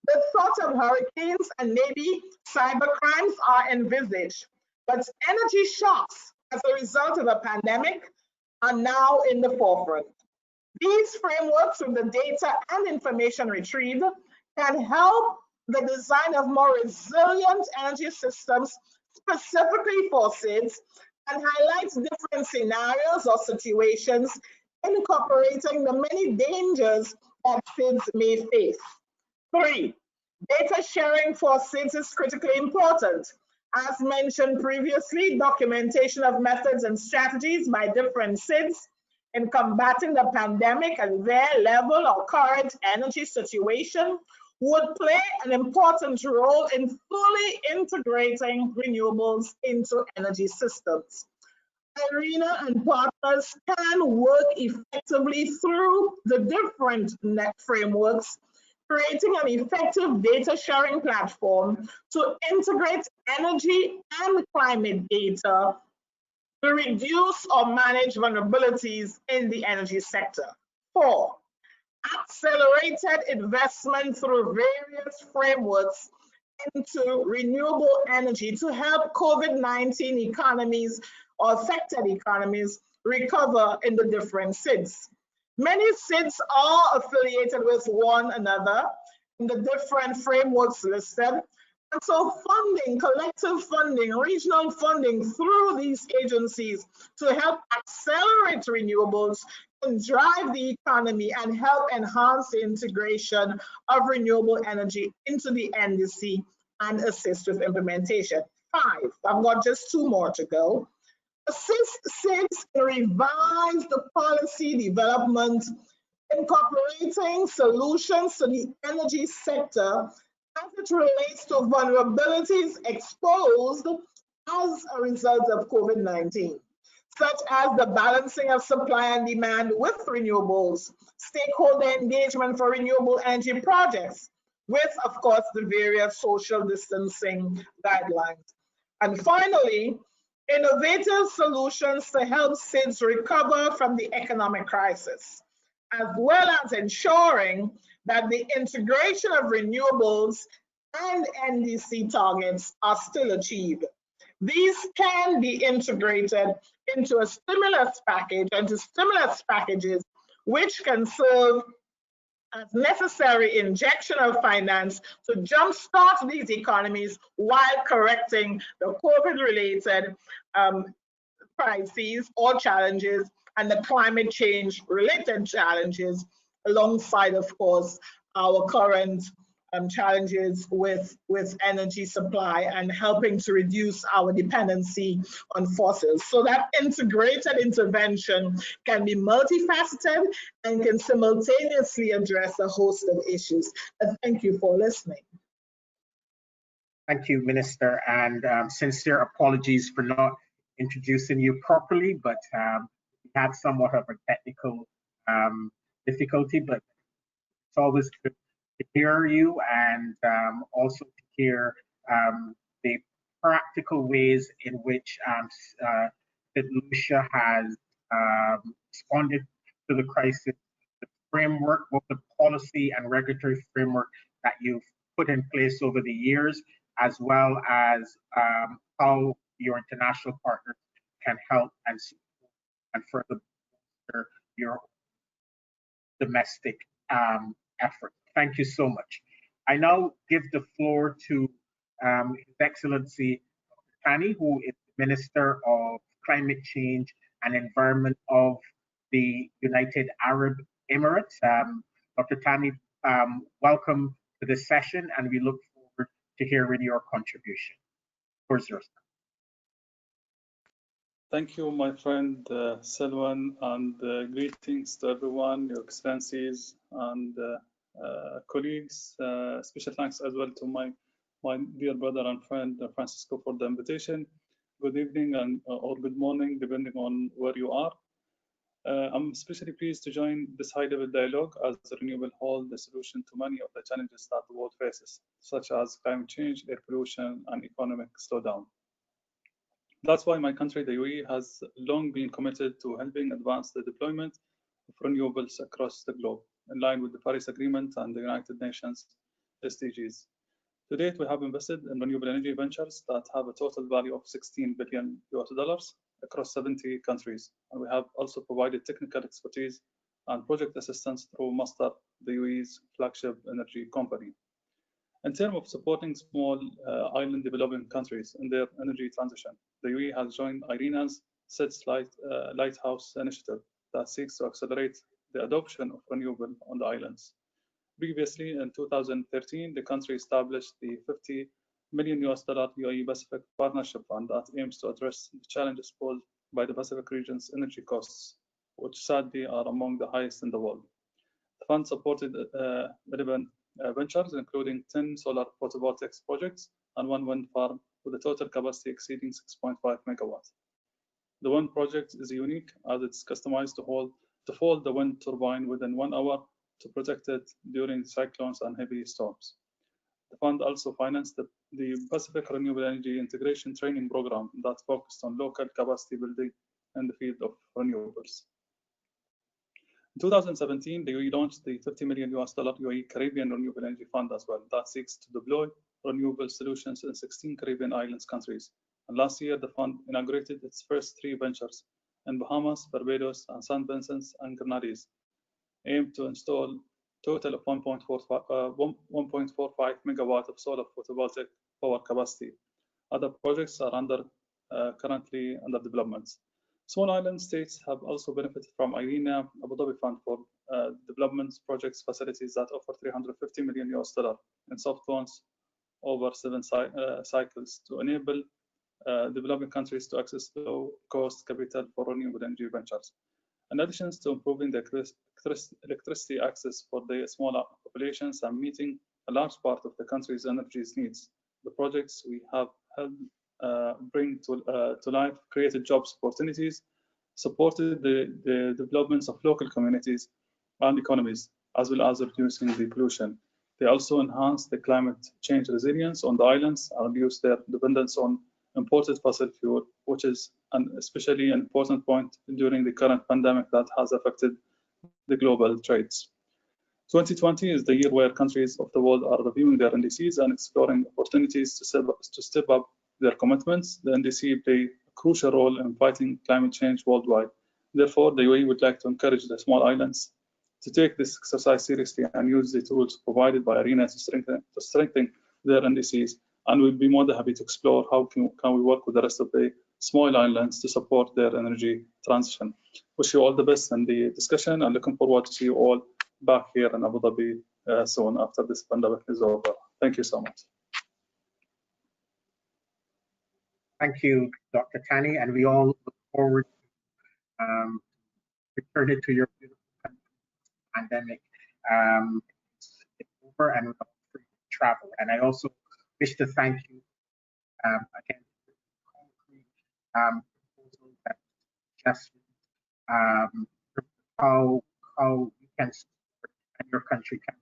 the thought of hurricanes and maybe cyber crimes are envisaged, but energy shocks as a result of a pandemic are now in the forefront. These frameworks with the data and information retrieved can help the design of more resilient energy systems specifically for SIDS and highlights different scenarios or situations incorporating the many dangers that SIDS may face. 3, data sharing for SIDS is critically important. As mentioned previously, documentation of methods and strategies by different SIDS in combating the pandemic and their level or current energy situation would play an important role in fully integrating renewables into energy systems. IRENA and partners can work effectively through the different net frameworks, creating an effective data sharing platform to integrate energy and climate data to reduce or manage vulnerabilities in the energy sector. 4, accelerated investment through various frameworks into renewable energy to help COVID-19 economies or sector economies recover in the different SIDS. Many SIDS are affiliated with one another in the different frameworks listed. And so funding, collective funding, regional funding through these agencies to help accelerate renewables can drive the economy and help enhance the integration of renewable energy into the NDC and assist with implementation. 5, I've got just 2 more to go. Assist SIDS in revise the policy development, incorporating solutions to the energy sector as it relates to vulnerabilities exposed as a result of COVID-19, such as the balancing of supply and demand with renewables, stakeholder engagement for renewable energy projects, with, of course, the various social distancing guidelines. And finally, innovative solutions to help SIDS recover from the economic crisis, as well as ensuring that the integration of renewables and NDC targets are still achieved. These can be integrated into a stimulus package, into stimulus packages, which can serve as necessary injection of finance to jumpstart these economies while correcting the COVID-related crises or challenges and the climate change related challenges, alongside, of course, our current challenges with energy supply and helping to reduce our dependency on fossils. So that integrated intervention can be multifaceted and can simultaneously address a host of issues. Thank you for listening.
Thank you, Minister, and sincere apologies for not introducing you properly, but we had somewhat of a technical difficulty, but it's always good to hear you and also to hear the practical ways in which that Lucia has responded to the crisis, the framework, both the policy and regulatory framework that you've put in place over the years, as well as how your international partners can help and support and further bolster your domestic effort. Thank you so much. I now give the floor to His Excellency Tani, who is the Minister of Climate Change and Environment of the United Arab Emirates. Dr. Tani, welcome to this session, and we look forward to hearing your contribution. The floor is yours.
Thank you, my friend Selwan, and greetings to everyone, Your Excellencies and colleagues. Special thanks as well to my dear brother and friend Francisco for the invitation. Good evening and or good morning, depending on where you are. I'm especially pleased to join this high-level dialogue as Renewable holds the solution to many of the challenges that the world faces, such as climate change, air pollution, and economic slowdown. That's why my country, the UAE, has long been committed to helping advance the deployment of renewables across the globe, in line with the Paris Agreement and the United Nations SDGs. To date, we have invested in renewable energy ventures that have a total value of $16 billion across 70 countries. And we have also provided technical expertise and project assistance through Masdar, the UAE's flagship energy company. In terms of supporting small island developing countries in their energy transition, the UAE has joined IRENA's SIDS Lighthouse initiative that seeks to accelerate the adoption of renewable on the islands. Previously, in 2013, the country established the $50 million UAE Pacific Partnership Fund that aims to address the challenges posed by the Pacific region's energy costs, which sadly are among the highest in the world. The fund supported 11 ventures, including 10 solar photovoltaics projects and 1 wind farm with a total capacity exceeding 6.5 megawatts. The wind project is unique as it's customized to fold the wind turbine within 1 hour to protect it during cyclones and heavy storms. The fund also financed the Pacific Renewable Energy Integration Training Program that focused on local capacity building in the field of renewables. In 2017, the UAE launched the $50 million UAE Caribbean Renewable Energy Fund as well, that seeks to deploy renewable solutions in 16 Caribbean islands countries. And last year, the fund inaugurated its first 3 ventures in Bahamas, Barbados, and St. Vincent and Grenadines, aimed to install total of 1.45 megawatt of solar photovoltaic power capacity. Other projects are currently under development. Small island states have also benefited from IRENA Abu Dhabi Fund for development projects facilities that offer $350 million in soft loans over 7 cycles to enable developing countries to access low-cost capital for renewable energy ventures. In addition to improving the electricity access for the smaller populations and meeting a large part of the country's energy needs, the projects we have helped bring to life created jobs opportunities, supported the developments of local communities and economies, as well as reducing the pollution. They also enhanced the climate change resilience on the islands and reduced their dependence on imported fossil fuel, which is an especially important point during the current pandemic that has affected the global trades. 2020 is the year where countries of the world are reviewing their NDCs and exploring opportunities to step up their commitments. The NDC play a crucial role in fighting climate change worldwide. Therefore, the UAE would like to encourage the small islands to take this exercise seriously and use the tools provided by IRENA to strengthen their NDCs. And we'd be more than happy to explore how can we work with the rest of the small islands to support their energy transition. Wish you all the best in the discussion and looking forward to see you all back here in Abu Dhabi soon after this pandemic is over. Thank you so much.
Thank you, Dr. Tani, and we all look forward to returning to your beautiful pandemic. It's over and we're free to travel. And I also wish to thank you again for the concrete proposals that just how you can support and your country can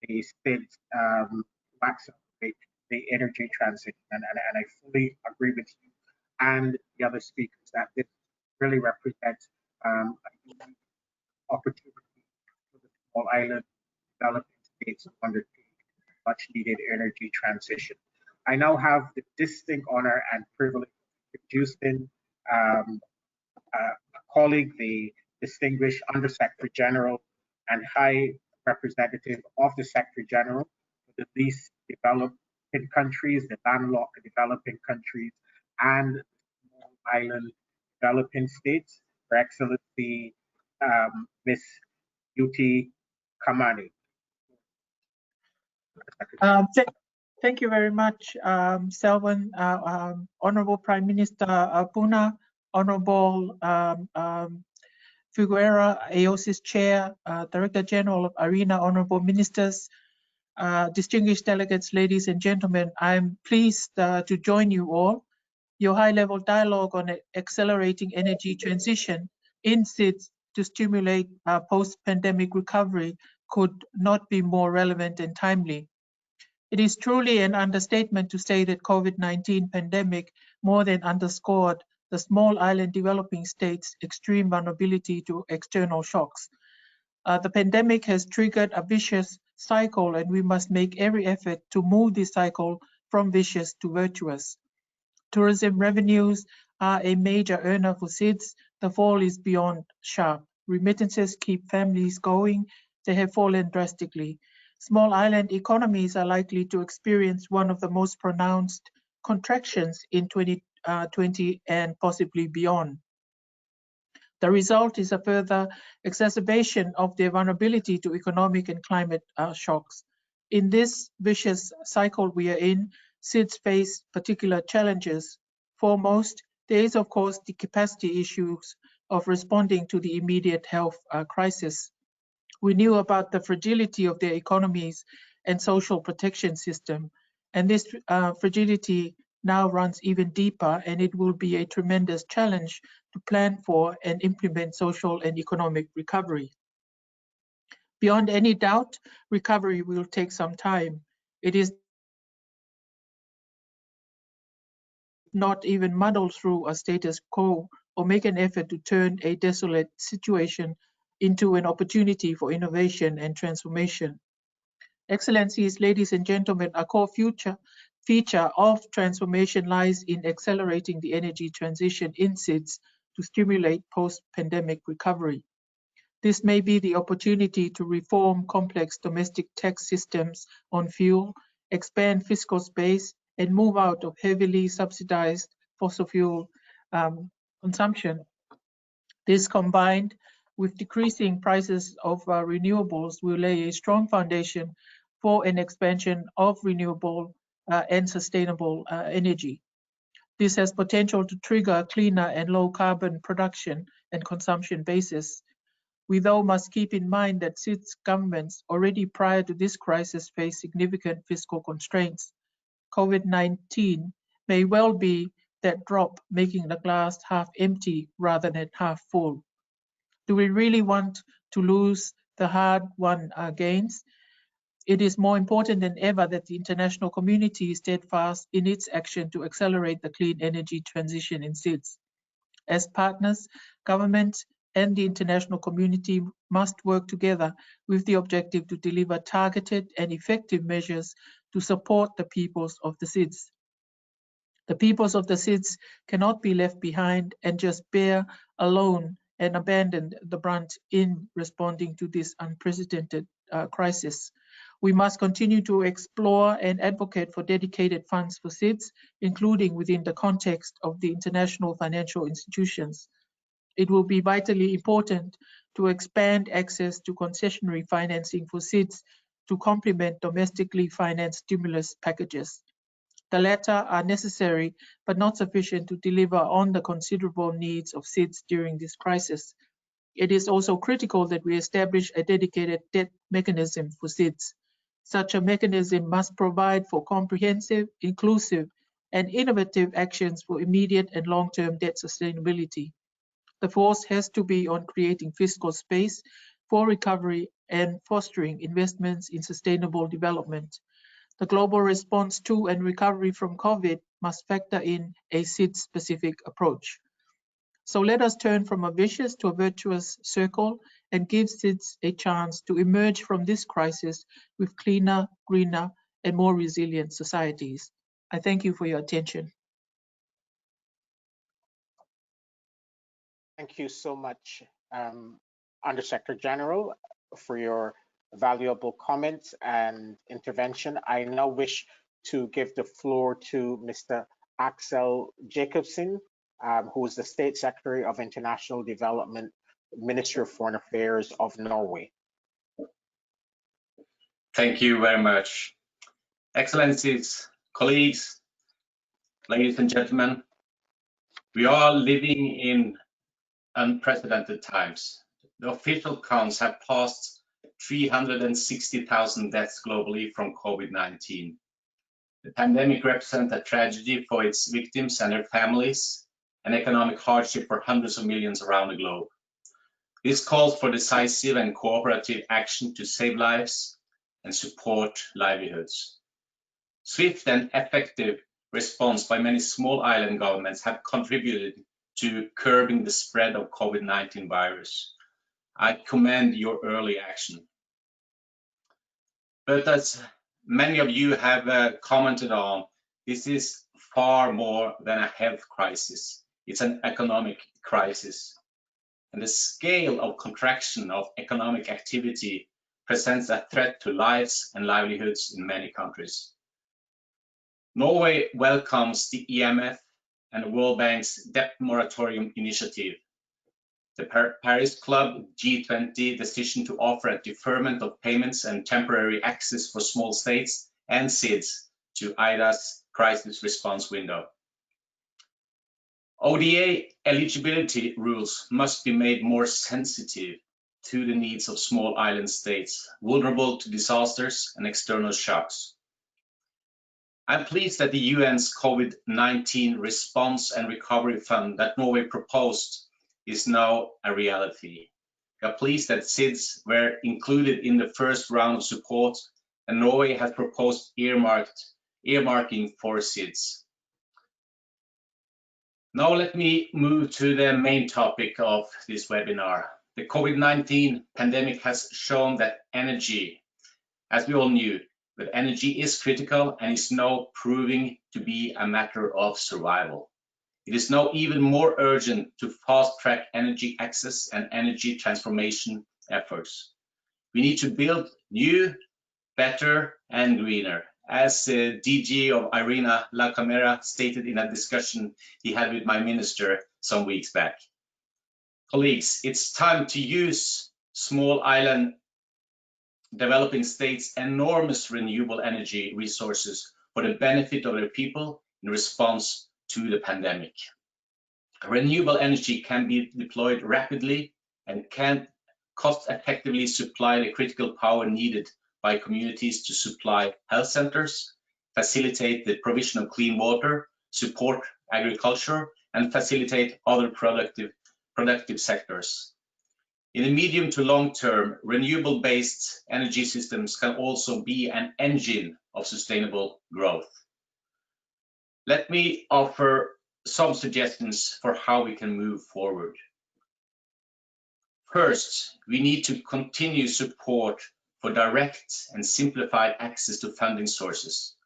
the states to accelerate the energy transition. And I fully agree with you and the other speakers that this really represents a unique opportunity for the small island developing states to undertake much needed energy transition. I now have the distinct honor and privilege of introducing a colleague, the distinguished Undersecretary General and High Representative of the Secretary General for the least developed countries, the landlocked developing countries, and small island developing states, Her Excellency Ms. Yuti Kamani.
Thank you very much, Selvan. Honorable Prime Minister Puna, Honorable Figuera, AOSIS Chair, Director General of IRENA, Honorable Ministers, distinguished delegates, ladies and gentlemen, I'm pleased to join you all. Your high-level dialogue on accelerating energy transition in SIDS to stimulate post-pandemic recovery could not be more relevant and timely. It is truly an understatement to say that COVID-19 pandemic more than underscored the small island developing states' extreme vulnerability to external shocks. The pandemic has triggered a vicious cycle, and we must make every effort to move this cycle from vicious to virtuous. Tourism revenues are a major earner for SIDS. The fall is beyond sharp. Remittances keep families going. They have fallen drastically. Small island economies are likely to experience one of the most pronounced contractions in 2020 and possibly beyond. The result is a further exacerbation of their vulnerability to economic and climate shocks. In this vicious cycle we are in, SIDS face particular challenges. Foremost, there is of course the capacity issues of responding to the immediate health crisis. We knew about the fragility of their economies and social protection system, and this fragility now runs even deeper, and it will be a tremendous challenge to plan for and implement social and economic recovery. Beyond any doubt, recovery will take some time. It is not even muddle through a status quo or make an effort to turn a desolate situation into an opportunity for innovation and transformation. Excellencies, ladies and gentlemen, a core feature of transformation lies in accelerating the energy transition in SIDS to stimulate post-pandemic recovery. This may be the opportunity to reform complex domestic tax systems on fuel, expand fiscal space, and move out of heavily subsidized fossil fuel consumption. This, combined with decreasing prices of renewables, will lay a strong foundation for an expansion of renewable and sustainable energy. This has potential to trigger a cleaner and low carbon production and consumption basis. We though must keep in mind that SIDS governments already prior to this crisis faced significant fiscal constraints. COVID-19 may well be that drop, making the glass half empty rather than half full. Do we really want to lose the hard-won gains? It is more important than ever that the international community is steadfast in its action to accelerate the clean energy transition in SIDS. As partners, governments, and the international community must work together with the objective to deliver targeted and effective measures to support the peoples of the SIDS. The peoples of the SIDS cannot be left behind and just bear alone and abandon the brunt in responding to this unprecedented crisis. We must continue to explore and advocate for dedicated funds for SIDS, including within the context of the international financial institutions. It will be vitally important to expand access to concessionary financing for SIDS to complement domestically financed stimulus packages. The latter are necessary but not sufficient to deliver on the considerable needs of SIDS during this crisis. It is also critical that we establish a dedicated debt mechanism for SIDS. Such a mechanism must provide for comprehensive, inclusive, and innovative actions for immediate and long-term debt sustainability. The force has to be on creating fiscal space for recovery and fostering investments in sustainable development. The global response to and recovery from COVID must factor in a SIDS-specific approach. So let us turn from a vicious to a virtuous circle and give SIDS a chance to emerge from this crisis with cleaner, greener, and more resilient societies. I thank you for your attention.
Thank you so much, Undersecretary General, for your valuable comments and intervention. I now wish to give the floor to Mr. Axel Jacobsen, who is the State Secretary of International Development, Ministry of Foreign Affairs of Norway.
Thank you very much. Excellencies, colleagues, ladies and gentlemen, we are living in unprecedented times. The official counts have passed 360,000 deaths globally from COVID-19. The pandemic represents a tragedy for its victims and their families, and economic hardship for hundreds of millions around the globe. This calls for decisive and cooperative action to save lives and support livelihoods. Swift and effective response by many small island governments have contributed to curbing the spread of COVID-19 virus. I commend your early action. But as many of you have commented on, this is far more than a health crisis. It's an economic crisis. And the scale of contraction of economic activity presents a threat to lives and livelihoods in many countries. Norway welcomes the IMF and the World Bank's debt moratorium initiative. The Paris Club G20 decision to offer a deferment of payments and temporary access for small states and SIDS to IDA's crisis response window. ODA eligibility rules must be made more sensitive to the needs of small island states, vulnerable to disasters and external shocks. I'm pleased that the UN's COVID-19 Response and Recovery Fund that Norway proposed is now a reality. We are pleased that SIDS were included in the first round of support, and Norway has proposed earmarking for SIDS. Now let me move to the main topic of this webinar. The COVID-19 pandemic has shown that energy, as we all knew, but energy is critical and is now proving to be a matter of survival. It is now even more urgent to fast-track energy access and energy transformation efforts. We need to build new, better, and greener, as DG of IRENA La Camera stated in a discussion he had with my minister some weeks back. Colleagues, it's time to use small island developing states' enormous renewable energy resources for the benefit of their people in response to the pandemic. Renewable energy can be deployed rapidly and can cost-effectively supply the critical power needed by communities to supply health centers, facilitate the provision of clean water, support agriculture, and facilitate other productive sectors. In the medium to long term, renewable-based energy systems can also be an engine of sustainable growth. Let me offer some suggestions for how we can move forward. First, we need to continue support for direct and simplified access to funding sources.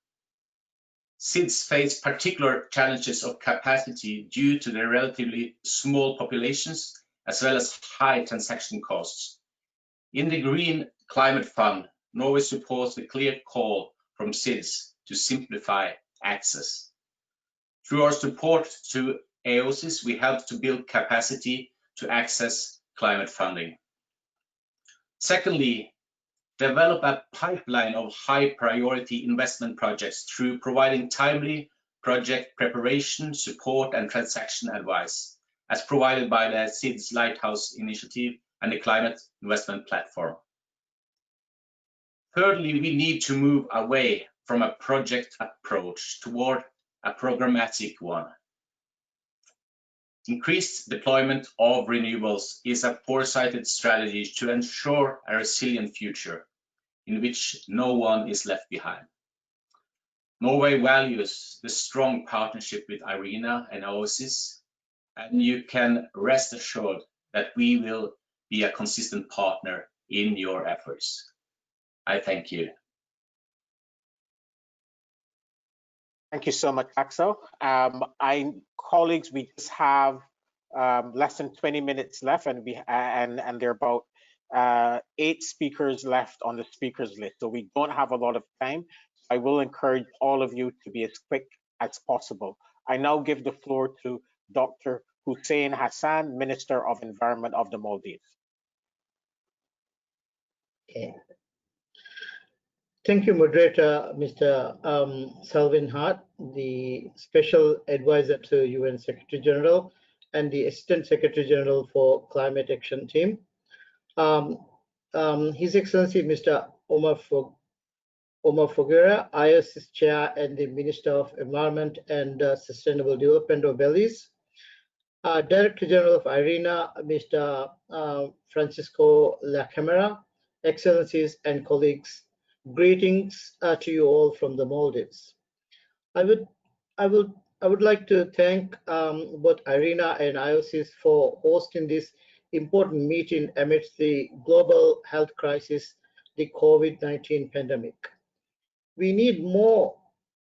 SIDS face particular challenges of capacity due to their relatively small populations as well as high transaction costs. In the Green Climate Fund, Norway supports the clear call from SIDS to simplify access. Through our support to AOSIS, we help to build capacity to access climate funding. Secondly, develop a pipeline of high priority investment projects through providing timely project preparation, support and transaction advice, as provided by the SIDS Lighthouse Initiative and the Climate Investment Platform. Thirdly, we need to move away from a project approach toward a programmatic one. Increased deployment of renewables is a foresighted strategy to ensure a resilient future in which no one is left behind. Norway values the strong partnership with IRENA and AOSIS, and you can rest assured that we will be a consistent partner in your efforts. I thank you.
Thank you so much, Axel. Colleagues, we just have less than 20 minutes left, and there are about 8 speakers left on the speakers list, so we don't have a lot of time. I will encourage all of you to be as quick as possible. I now give the floor to Dr. Hussein Hassan, Minister of Environment of the Maldives.
Okay. Thank you, moderator, Mr. Selvin Hart, the Special Advisor to UN Secretary General and the Assistant Secretary General for Climate Action Team. His Excellency, Mr. Omar Foguera, IOSIS Chair and the Minister of Environment and Sustainable Development of Belize, Director General of IRENA, Mr. Francisco La Camera, Excellencies and colleagues, greetings to you all from the Maldives. I would like to thank both IRENA and IOSIS for hosting this important meeting amidst the global health crisis, the COVID-19 pandemic. We need more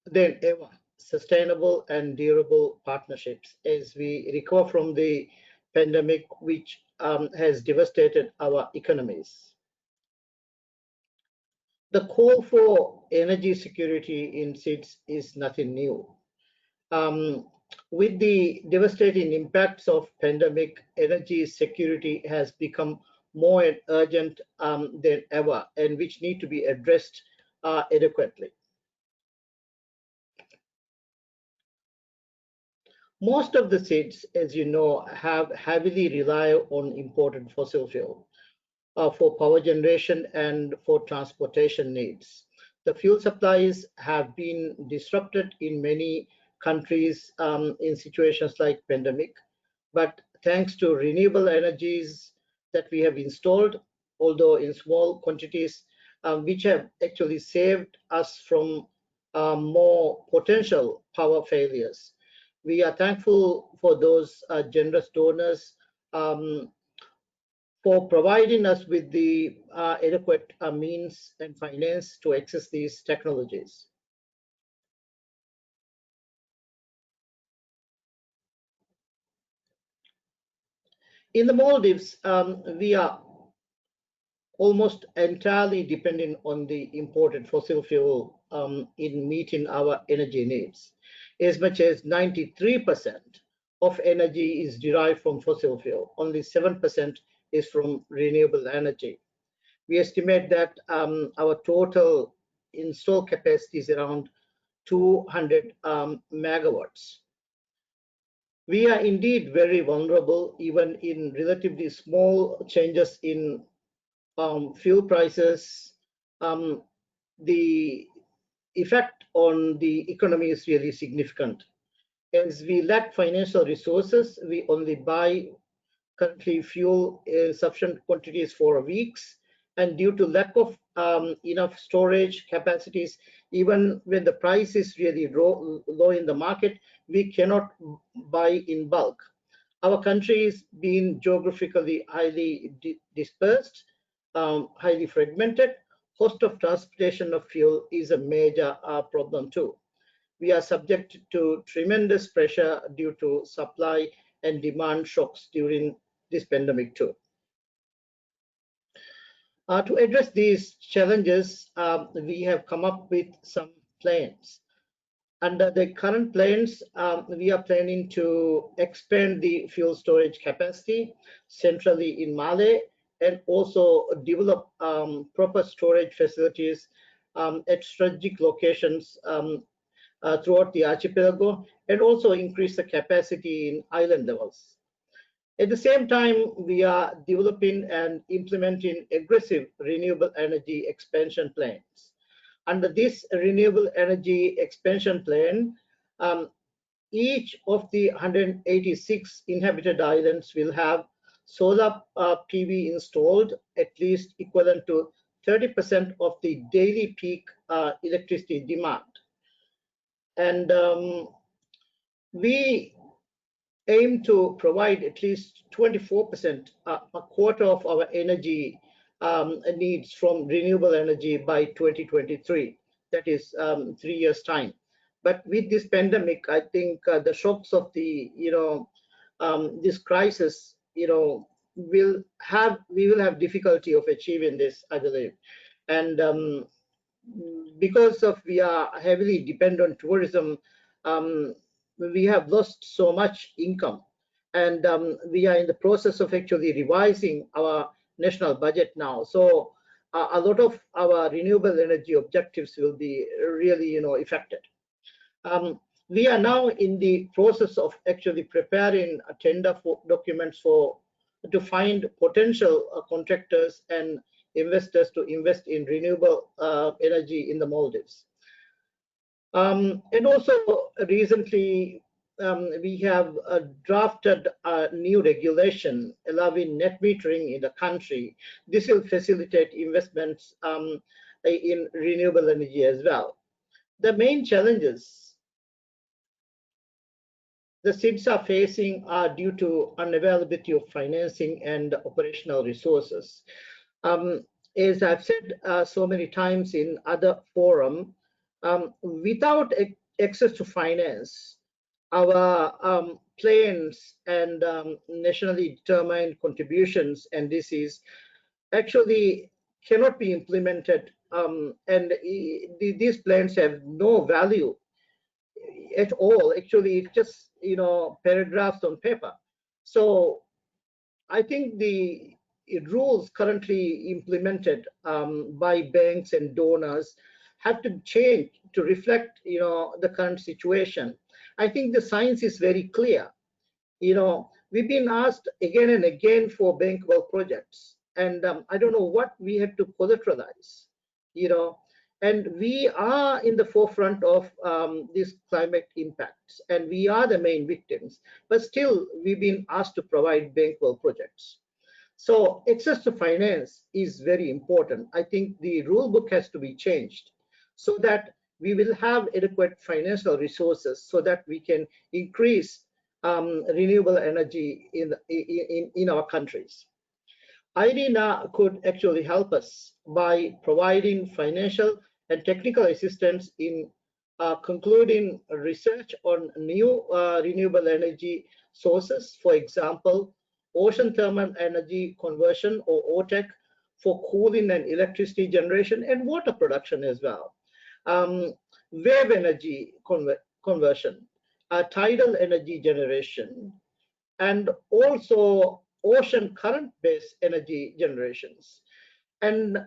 than ever sustainable and durable partnerships as we recover from the pandemic, which has devastated our economies. The call for energy security in SIDS is nothing new. With the devastating impacts of pandemic, energy security has become more urgent than ever, and which need to be addressed adequately. Most of the SIDS, as you know, have heavily relied on imported fossil fuel for power generation and for transportation needs. The fuel supplies have been disrupted in many countries in situations like pandemic, but thanks to renewable energies that we have installed, although in small quantities, which have actually saved us from more potential power failures. We are thankful for those generous donors for providing us with the adequate means and finance to access these technologies. In the Maldives, we are almost entirely dependent on the imported fossil fuel in meeting our energy needs. As much as 93% of energy is derived from fossil fuel. Only 7% is from renewable energy. We estimate that our total installed capacity is around 200 megawatts. We are indeed very vulnerable, even in relatively small changes in fuel prices. The effect on the economy is really significant. As we lack financial resources, we only buy country fuel in sufficient quantities for weeks, and due to lack of enough storage capacities, even when the price is really low in the market, we cannot buy in bulk. Our country is being geographically highly dispersed, highly fragmented. Cost of transportation of fuel is a major problem too. We are subject to tremendous pressure due to supply and demand shocks during this pandemic too. To address these challenges, we have come up with some plans. Under the current plans, we are planning to expand the fuel storage capacity centrally in Malé and also develop proper storage facilities at strategic locations throughout the archipelago, and also increase the capacity in island levels. At the same time, we are developing and implementing aggressive renewable energy expansion plans. Under this renewable energy expansion plan, each of the 186 inhabited islands will have solar PV installed, at least equivalent to 30% of the daily peak electricity demand. And we aim to provide at least 24%, a quarter of our energy needs from renewable energy by 2023. That is 3 years' time. But with this pandemic, I think the shocks of the, this crisis, we will have difficulty of achieving this, I believe. And because of we are heavily dependent on tourism, we have lost so much income, and we are in the process of actually revising our national budget now. So a lot of our renewable energy objectives will be really, affected. We are now in the process of actually preparing a tender for documents to find potential contractors and investors to invest in renewable energy in the Maldives. And also recently, we have drafted a new regulation allowing net metering in the country. This will facilitate investments in renewable energy as well. The main challenges the SIDS are facing are due to unavailability of financing and operational resources. As I've said so many times in other forums, without access to finance, our plans and nationally determined contributions and this is actually cannot be implemented, and these plans have no value at all. Actually, it's just paragraphs on paper. So I think the rules currently implemented by banks and donors have to change to reflect the current situation. I think the science is very clear. We've been asked again and again for bankable projects, and I don't know what we have to collateralize, and we are in the forefront of these climate impacts, and we are the main victims, but still we've been asked to provide bankable projects. So access to finance is very important. I think the rule book has to be changed so that we will have adequate financial resources so that we can increase renewable energy in our countries. IRENA could actually help us by providing financial and technical assistance in concluding research on new renewable energy sources, for example, ocean thermal energy conversion or OTEC for cooling and electricity generation and water production as well. Wave energy conversion, tidal energy generation, and also ocean current-based energy generations. And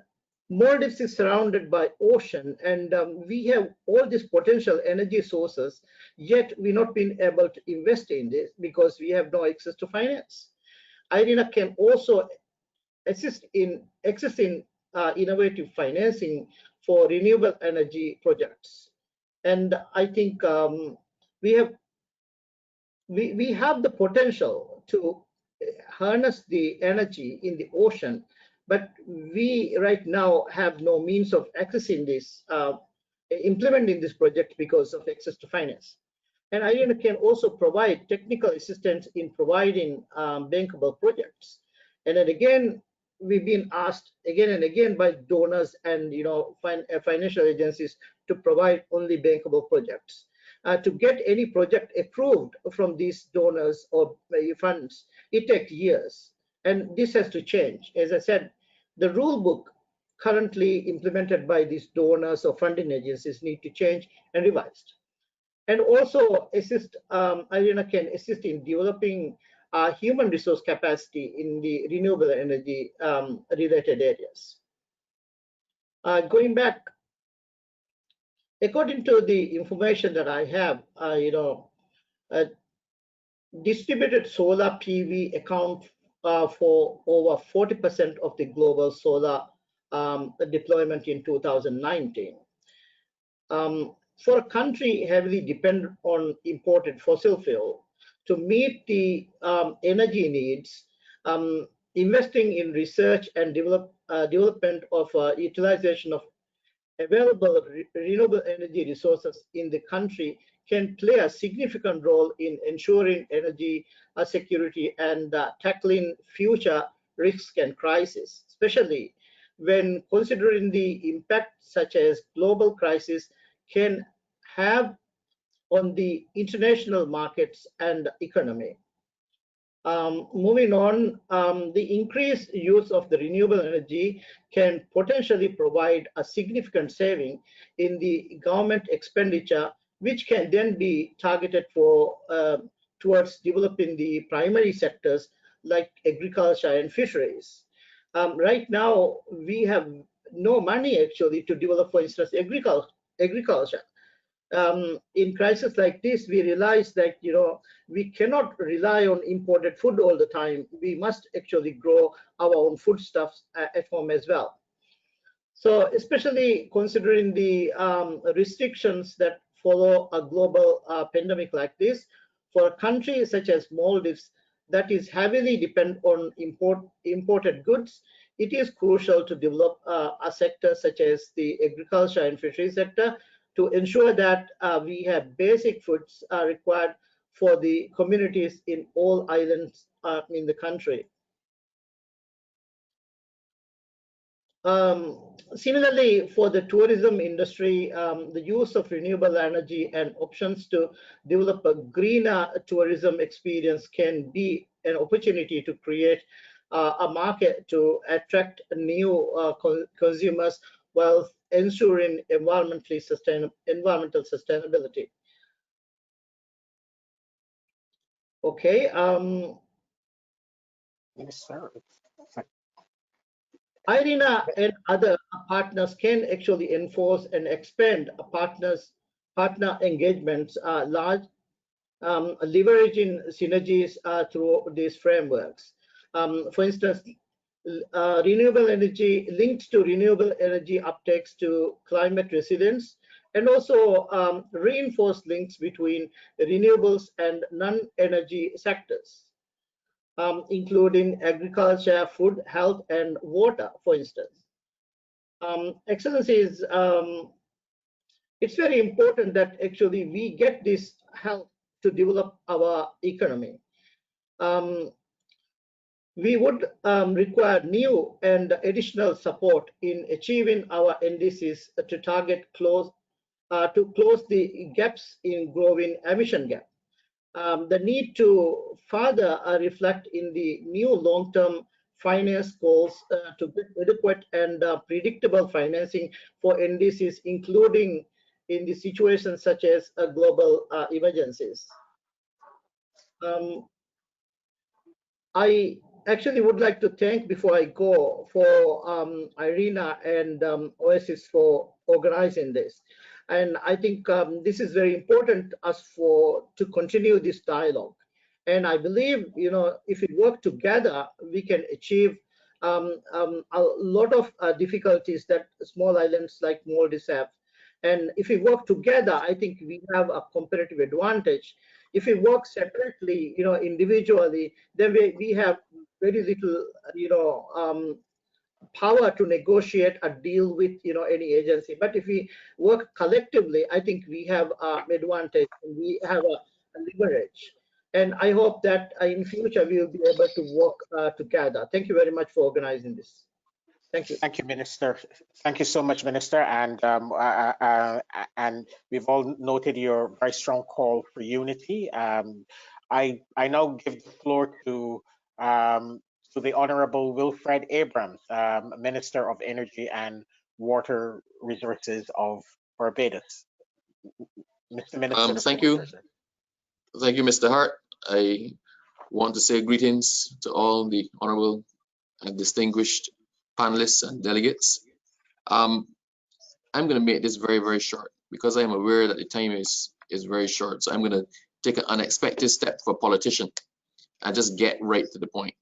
Maldives is surrounded by ocean, and we have all these potential energy sources, yet we're not being able to invest in this because we have no access to finance. IRENA can also assist in accessing innovative financing for renewable energy projects. And I think we have the potential to harness the energy in the ocean, but we right now have no means of accessing this, implementing this project because of access to finance. And IRENA can also provide technical assistance in providing bankable projects. And then again, we've been asked again and again by donors and financial agencies to provide only bankable projects. To get any project approved from these donors or funds, it takes years, and this has to change. As I said, the rule book currently implemented by these donors or funding agencies need to change and revised. And also IRENA can assist in developing human resource capacity in the renewable energy related areas. Going back, according to the information that I have, distributed solar PV account for over 40% of the global solar deployment in 2019. For a country heavily dependent on imported fossil fuel, to meet the energy needs, investing in research and development of utilization of available renewable energy resources in the country can play a significant role in ensuring energy security and tackling future risks and crises, especially when considering the impact such as global crisis can have on the international markets and economy. Moving on, the increased use of the renewable energy can potentially provide a significant saving in the government expenditure, which can then be targeted for towards developing the primary sectors like agriculture and fisheries. Right now, we have no money actually to develop, for instance, agriculture. In crisis like this, we realize that we cannot rely on imported food all the time. We must actually grow our own foodstuffs at home as well. So, especially considering the restrictions that follow a global pandemic like this, for a country such as Maldives that is heavily dependent on imported goods, it is crucial to develop a sector such as the agriculture and fisheries sector to ensure that we have basic foods required for the communities in all islands in the country. Similarly, for the tourism industry, the use of renewable energy and options to develop a greener tourism experience can be an opportunity to create a market to attract new consumers while ensuring environmental sustainability. Okay.
Yes, sir.
IRENA and other partners can actually enforce and expand partner engagements, leveraging synergies through these frameworks. For instance, renewable energy linked to renewable energy uptakes to climate resilience, and also reinforced links between renewables and non-energy sectors, including agriculture, food, health, and water, for instance. Excellencies, it's very important that actually we get this help to develop our economy. We would require new and additional support in achieving our NDCs to close the gaps in growing emission gap. The need to further reflect in the new long-term finance goals to get adequate and predictable financing for NDCs, including in the situations such as global emergencies. I actually would like to thank, before I go, for IRENA and AOSIS for organizing this. And I think this is very important to continue this dialogue. And I believe, if we work together, we can achieve a lot of difficulties that small islands like Maldives have. And if we work together, I think we have a comparative advantage. If we work separately, individually, then we have very little, power to negotiate a deal with any agency. But if we work collectively, I think we have an advantage and we have a leverage. And I hope that in future we will be able to work together. Thank you very much for organizing this. Thank you.
Thank you, Minister. Thank you so much, Minister. And we've all noted your very strong call for unity. I now give the floor to the Honourable Wilfred Abrams, Minister of Energy and Water Resources of Barbados. Mr. Minister.
Thank you. Thank you, Mr. Hart. I want to say greetings to all the honourable and distinguished panelists and delegates. I'm going to make this very, very short because I am aware that the time is very short. So I'm going to take an unexpected step for a politician and just get right to the point.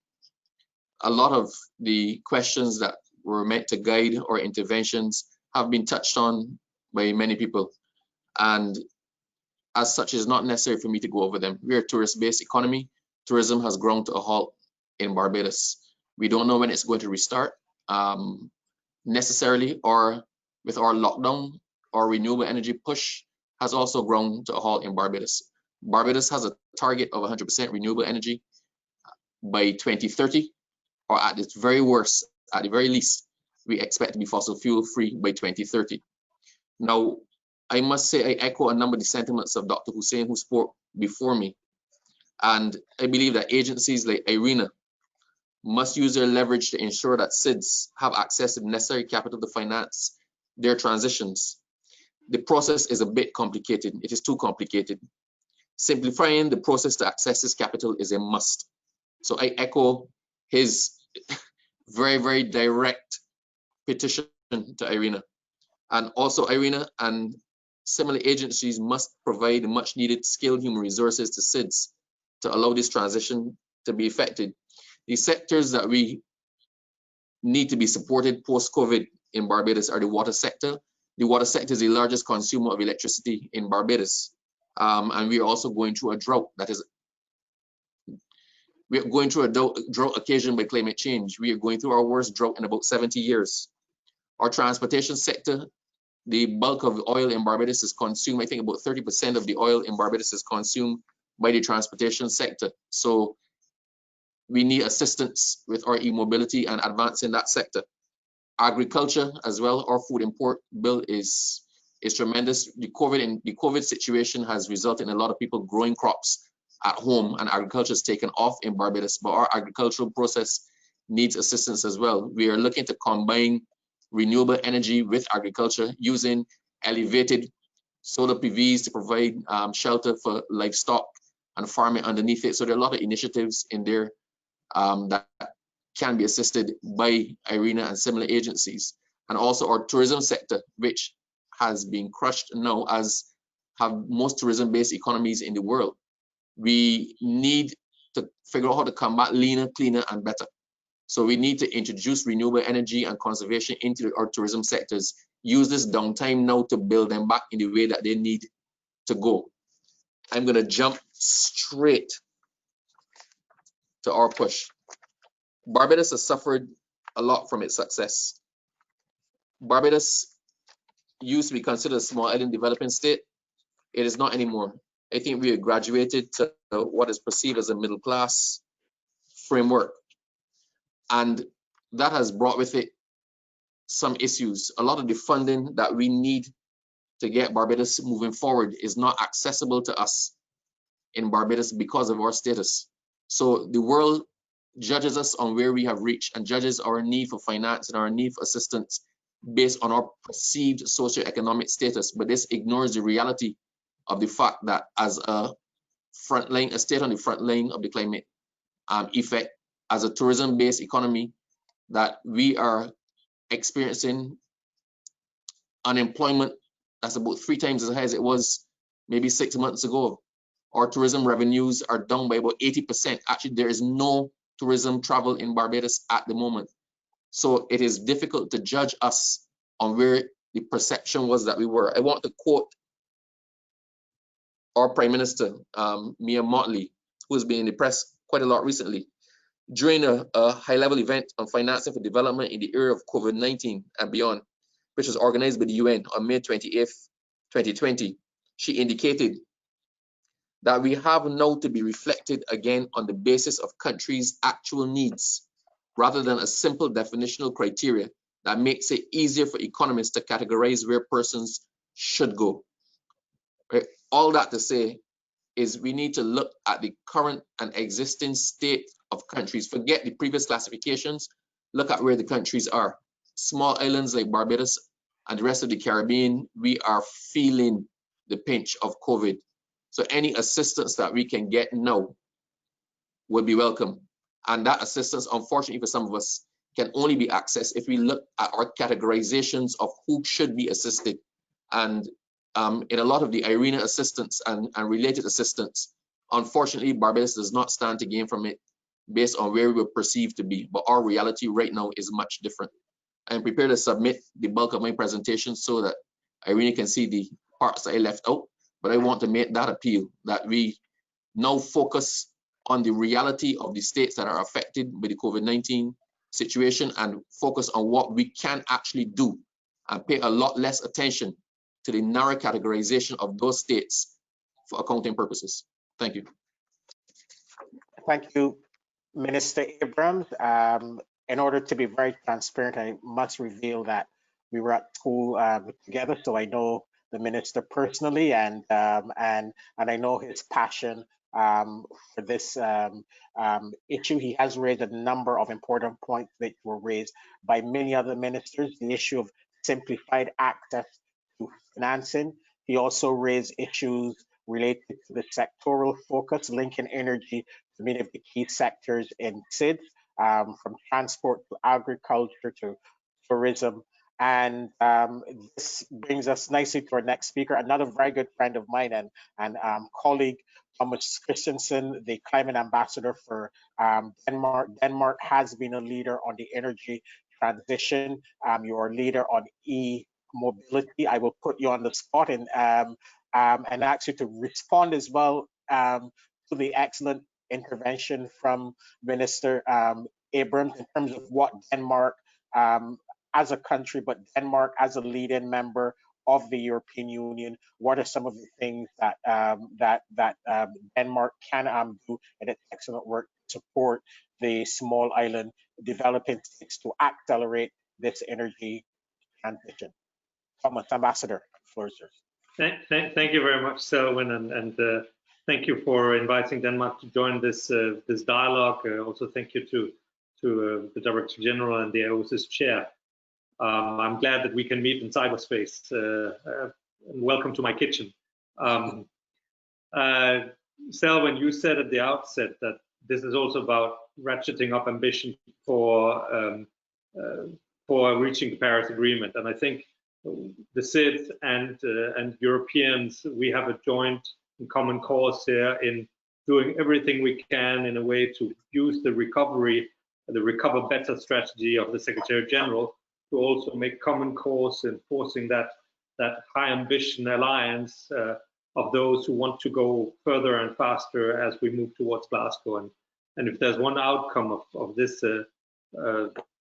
A lot of the questions that were meant to guide our interventions have been touched on by many people, and as such, it's not necessary for me to go over them. We're a tourist-based economy. Tourism has ground to a halt in Barbados. We don't know when it's going to restart necessarily, or with our lockdown, our renewable energy push has also grown to a halt in Barbados. Barbados has a target of 100% renewable energy by 2030, or at its very worst, at the very least, we expect to be fossil fuel free by 2030. Now, I must say I echo a number of the sentiments of Dr. Hussein, who spoke before me. And I believe that agencies like IRENA must use their leverage to ensure that SIDS have access to the necessary capital to finance their transitions. The process is a bit complicated. It is too complicated. Simplifying the process to access this capital is a must. So I echo his very, very direct petition to IRENA. And also IRENA and similar agencies must provide much needed skilled human resources to SIDS to allow this transition to be effective. The sectors that we need to be supported post-COVID in Barbados are the water sector. The water sector is the largest consumer of electricity in Barbados. And we are also going through a drought we are going through a drought occasioned by climate change. We are going through our worst drought in about 70 years. Our transportation sector, the bulk of oil in Barbados is consumed. I think about 30% of the oil in Barbados is consumed by the transportation sector. So we need assistance with our e-mobility and advancing that sector. Agriculture as well, our food import bill is tremendous. The COVID situation has resulted in a lot of people growing crops at home, and agriculture has taken off in Barbados, but our agricultural process needs assistance as well. We are looking to combine renewable energy with agriculture using elevated solar PVs to provide shelter for livestock and farming underneath it. So there are a lot of initiatives in there that can be assisted by IRENA and similar agencies. And also our tourism sector, which has been crushed now, as have most tourism-based economies in the world. We need to figure out how to combat leaner, cleaner, and better. So we need to introduce renewable energy and conservation into our tourism sectors, use this downtime now to build them back in the way that they need to go. I'm going to jump straight to our push. Barbados has suffered a lot from its success. Barbados used to be considered a small island developing state. It is not anymore. I think we have graduated to what is perceived as a middle class framework. And that has brought with it some issues. A lot of the funding that we need to get Barbados moving forward is not accessible to us in Barbados because of our status. So the world judges us on where we have reached and judges our need for finance and our need for assistance based on our perceived socioeconomic status. But this ignores the reality of the fact that as a state on the front line of the climate effect, as a tourism-based economy, that we are experiencing unemployment that's about 3 times as high as it was maybe 6 months ago. Our tourism revenues are down by about 80%. Actually, there is no tourism travel in Barbados at the moment. So it is difficult to judge us on where the perception was that we were. I want to quote our Prime Minister, Mia Motley, who has been in the press quite a lot recently. during a high-level event on financing for development in the area of COVID-19 and beyond, which was organized by the UN on May 28th, 2020, she indicated that we have now to be reflected again on the basis of countries' actual needs, rather than a simple definitional criteria that makes it easier for economists to categorize where persons should go. Right? All that to say is we need to look at the current and existing state of countries. Forget the previous classifications. Look at where the countries are. Small islands like Barbados and the rest of the Caribbean, we are feeling the pinch of COVID. So any assistance that we can get now would be welcome. And that assistance, unfortunately for some of us, can only be accessed if we look at our categorizations of who should be assisted. And in a lot of the IRENA assistance and related assistance, unfortunately, Barbados does not stand to gain from it based on where we were perceived to be. But our reality right now is much different. I'm prepared to submit the bulk of my presentation so that IRENA can see the parts that I left out. But I want to make that appeal that we now focus on the reality of the states that are affected by the COVID-19 situation and focus on what we can actually do and pay a lot less attention to the narrow categorization of those states for accounting purposes. Thank you.
Thank you, Minister Abrams. In order to be very transparent, I must reveal that we were at school together, so I know the minister personally, and I know his passion for this issue. He has raised a number of important points that were raised by many other ministers. The issue of simplified access to financing. He also raised issues related to the sectoral focus, linking energy to many of the key sectors in SID, from transport to agriculture to tourism. And this brings us nicely to our next speaker, another very good friend of mine and colleague, Thomas Christensen, the climate ambassador for Denmark. Denmark has been a leader on the energy transition. You're a leader on e-mobility. I will put you on the spot and ask you to respond as well to the excellent intervention from Minister Abrams in terms of what Denmark as a country, but Denmark as a leading member of the European Union, what are some of the things that Denmark can do in its excellent work to support the small island developing states to accelerate this energy transition? Thomas, Ambassador, the floor is yours.
Thank you very much, Selwyn, and thank you for inviting Denmark to join this this dialogue. Also, thank you to the Director General and the AOSIS chair. I'm glad that we can meet in cyberspace. Welcome to my kitchen. Selwyn, you said at the outset that this is also about ratcheting up ambition for reaching the Paris Agreement, and I think the SID and Europeans, we have a joint and common cause here in doing everything we can in a way to use the Recover Better strategy of the Secretary General to also make common cause in forcing that high ambition alliance of those who want to go further and faster as we move towards Glasgow. And if there's one outcome of this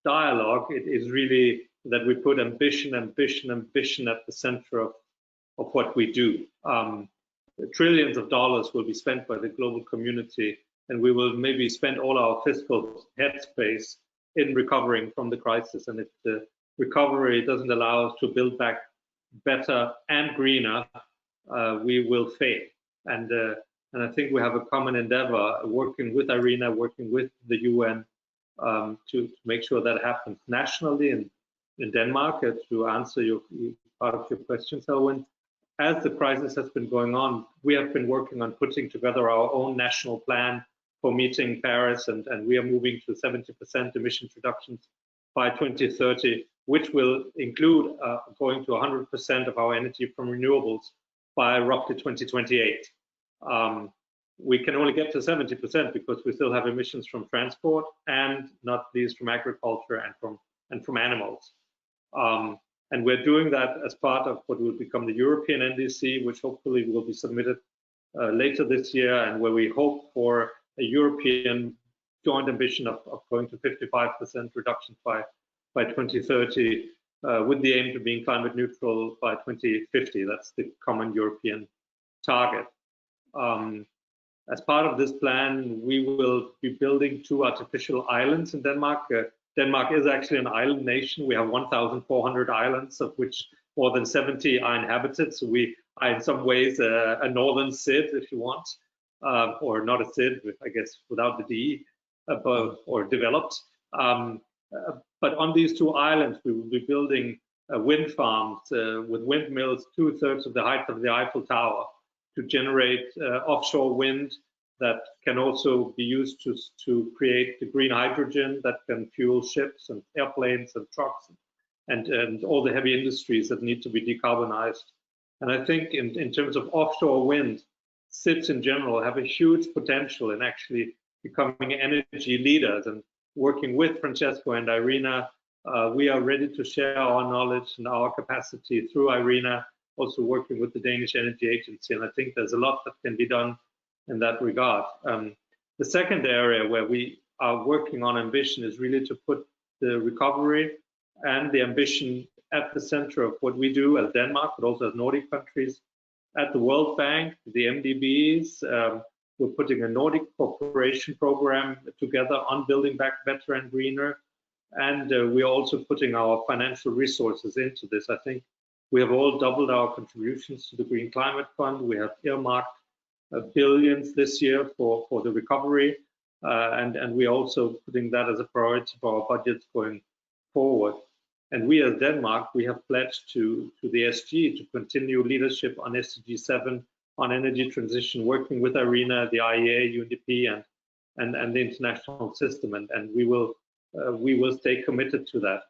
dialogue, it is really that we put ambition at the center of what we do. Trillions of dollars will be spent by the global community, and we will maybe spend all our fiscal headspace in recovering from the crisis. And if the recovery doesn't allow us to build back better and greener, we will fail. And I think we have a common endeavor working with IRENA, working with the UN to make sure that happens nationally in Denmark. To answer part of your question, Selwyn, as the crisis has been going on, we have been working on putting together our own national plan for meeting Paris, and we are moving to 70% emissions reductions by 2030, which will include going to 100% of our energy from renewables by roughly 2028. We can only get to 70% because we still have emissions from transport and not least from agriculture and from animals. And we're doing that as part of what will become the European NDC, which hopefully will be submitted later this year, and where we hope for a European joint ambition of going to 55% reduction by 2030, with the aim to being climate neutral by 2050. That's the common European target. As part of this plan, we will be building 2 artificial islands in Denmark. Denmark is actually an island nation. We have 1,400 islands, of which more than 70 are inhabited. So we are in some ways a northern SID, if you want, or not a SID, I guess, without the D, or developed. But on these 2 islands, we will be building wind farms with windmills 2/3 of the height of the Eiffel Tower to generate offshore wind that can also be used to create the green hydrogen that can fuel ships and airplanes and trucks and all the heavy industries that need to be decarbonized. And I think in terms of offshore wind, SIDs in general have a huge potential in actually becoming energy leaders. And working with Francesco and IRENA, we are ready to share our knowledge and our capacity through IRENA, also working with the Danish Energy Agency. And I think there's a lot that can be done in that regard. The second area where we are working on ambition is really to put the recovery and the ambition at the center of what we do as Denmark, but also as Nordic countries. At the World Bank, the MDBs, we're putting a Nordic cooperation program together on building back better and greener. And we are also putting our financial resources into this. I think we have all doubled our contributions to the Green Climate Fund. We have earmarked billions this year for the recovery. And we are also putting that as a priority for our budgets going forward. And we as Denmark, we have pledged to the SG to continue leadership on SDG 7 on energy transition, working with IRENA, the IEA, UNDP, and the international system. And we will stay committed to that.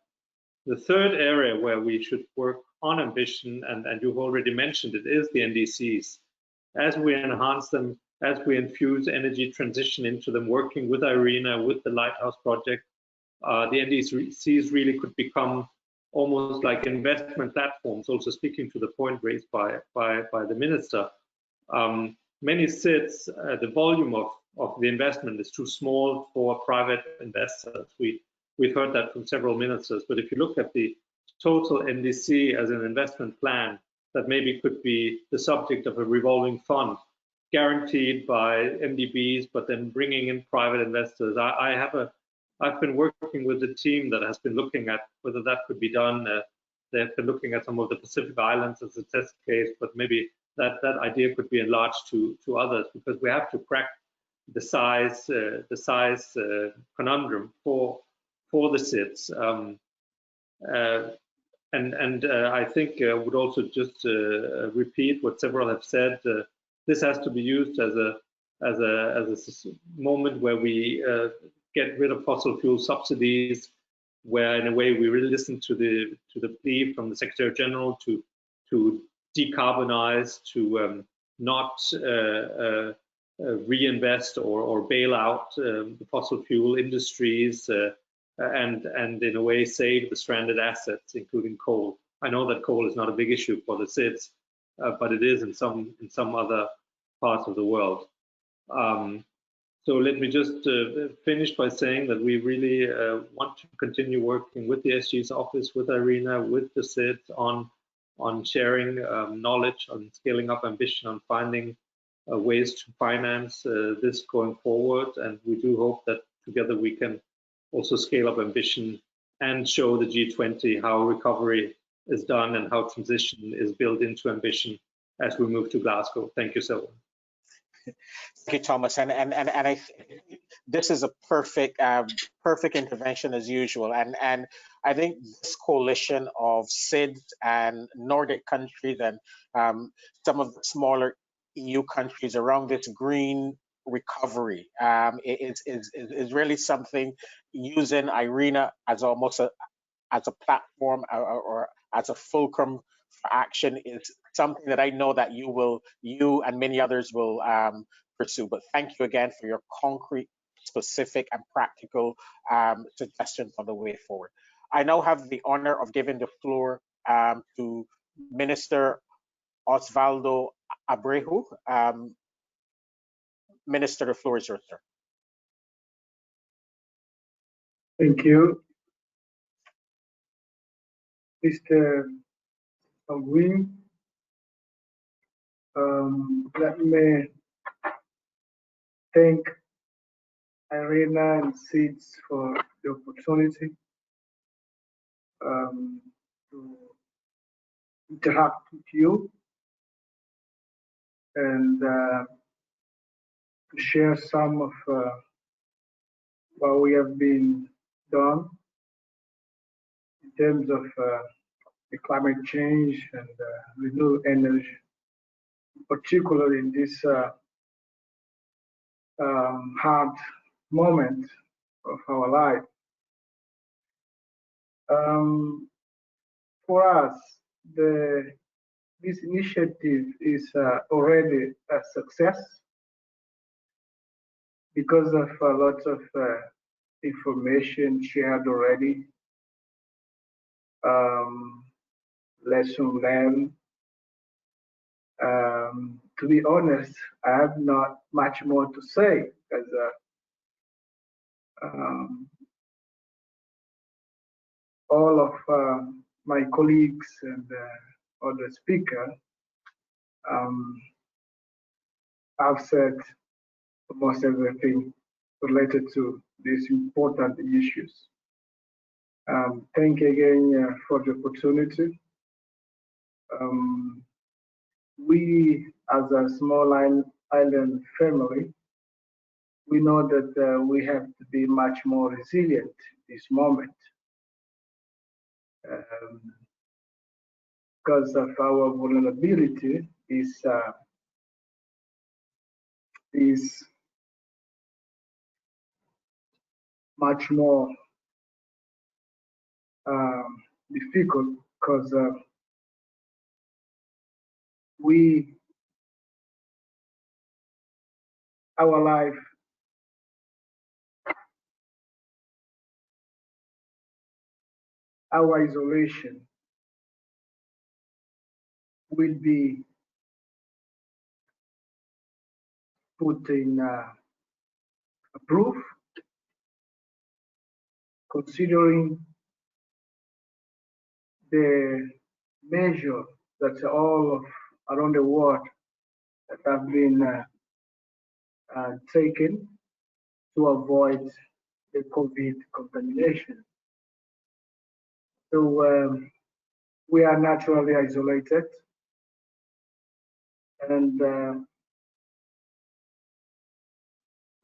The third area where we should work on ambition, and you've already mentioned it, is the NDCs. As we enhance them, as we infuse energy transition into them, working with IRENA, with the Lighthouse Project, the NDCs really could become almost like investment platforms, also speaking to the point raised by the minister. Many SIDs, the volume of the investment is too small for private investors. We've heard that from several ministers, but if you look at the total NDC as an investment plan, that maybe could be the subject of a revolving fund, guaranteed by MDBs, but then bringing in private investors. I've been working with a team that has been looking at whether that could be done. They've been looking at some of the Pacific Islands as a test case, but maybe that idea could be enlarged to others, because we have to crack the size conundrum for the SIDs. I think I would also just repeat what several have said. This has to be used as a moment where we get rid of fossil fuel subsidies, where in a way we really listen to the plea from the Secretary General to decarbonize, to not reinvest or bail out the fossil fuel industries, and in a way save the stranded assets, including coal. I know that coal is not a big issue for the SIDs, but it is in some other parts of the world. So let me just finish by saying that we really want to continue working with the SG's office, with IRENA, with the SIDs on sharing knowledge, on scaling up ambition, on finding ways to finance this going forward. And we do hope that together we can also scale up ambition and show the G20 how recovery is done and how transition is built into ambition as we move to Glasgow. Thank you, Selwyn.
Thank you, Thomas. And this is a perfect intervention as usual. And I think this coalition of SIDs and Nordic countries and some of the smaller EU countries around this green recovery is really something, using IRENA as almost as a platform or as a fulcrum for action is something that I know that you and many others will pursue. But thank you again for your concrete, specific, and practical suggestions on the way forward. I now have the honor of giving the floor to Minister Osvaldo Abreu. Minister, the floor is yours, sir.
Thank you, Mr. Wing. Let me thank IRENA and SEEDS for the opportunity to interact with you and to share some of what we have been done in terms of the climate change and renewable energy, particularly in this hard moment of our life. For us, this initiative is already a success because of a lot of information shared already, lesson learned. To be honest, I have not much more to say because all of my colleagues and other speakers have said almost everything related to these important issues. Thank you again for the opportunity. We, as a small island family, we know that we have to be much more resilient this moment because of our vulnerability is much more difficult because our life our isolation will be put in a proof, considering the measure that all of around the world that have been taken to avoid the COVID contamination. So we are naturally isolated, and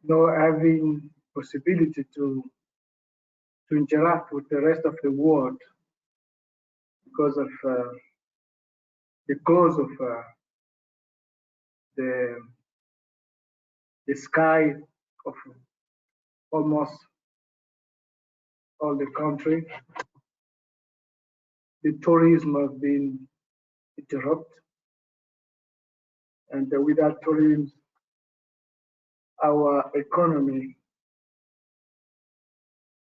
not having possibility to interact with the rest of the world because of the close of the sky of almost all the country. The tourism has been interrupted, and without tourism, our economy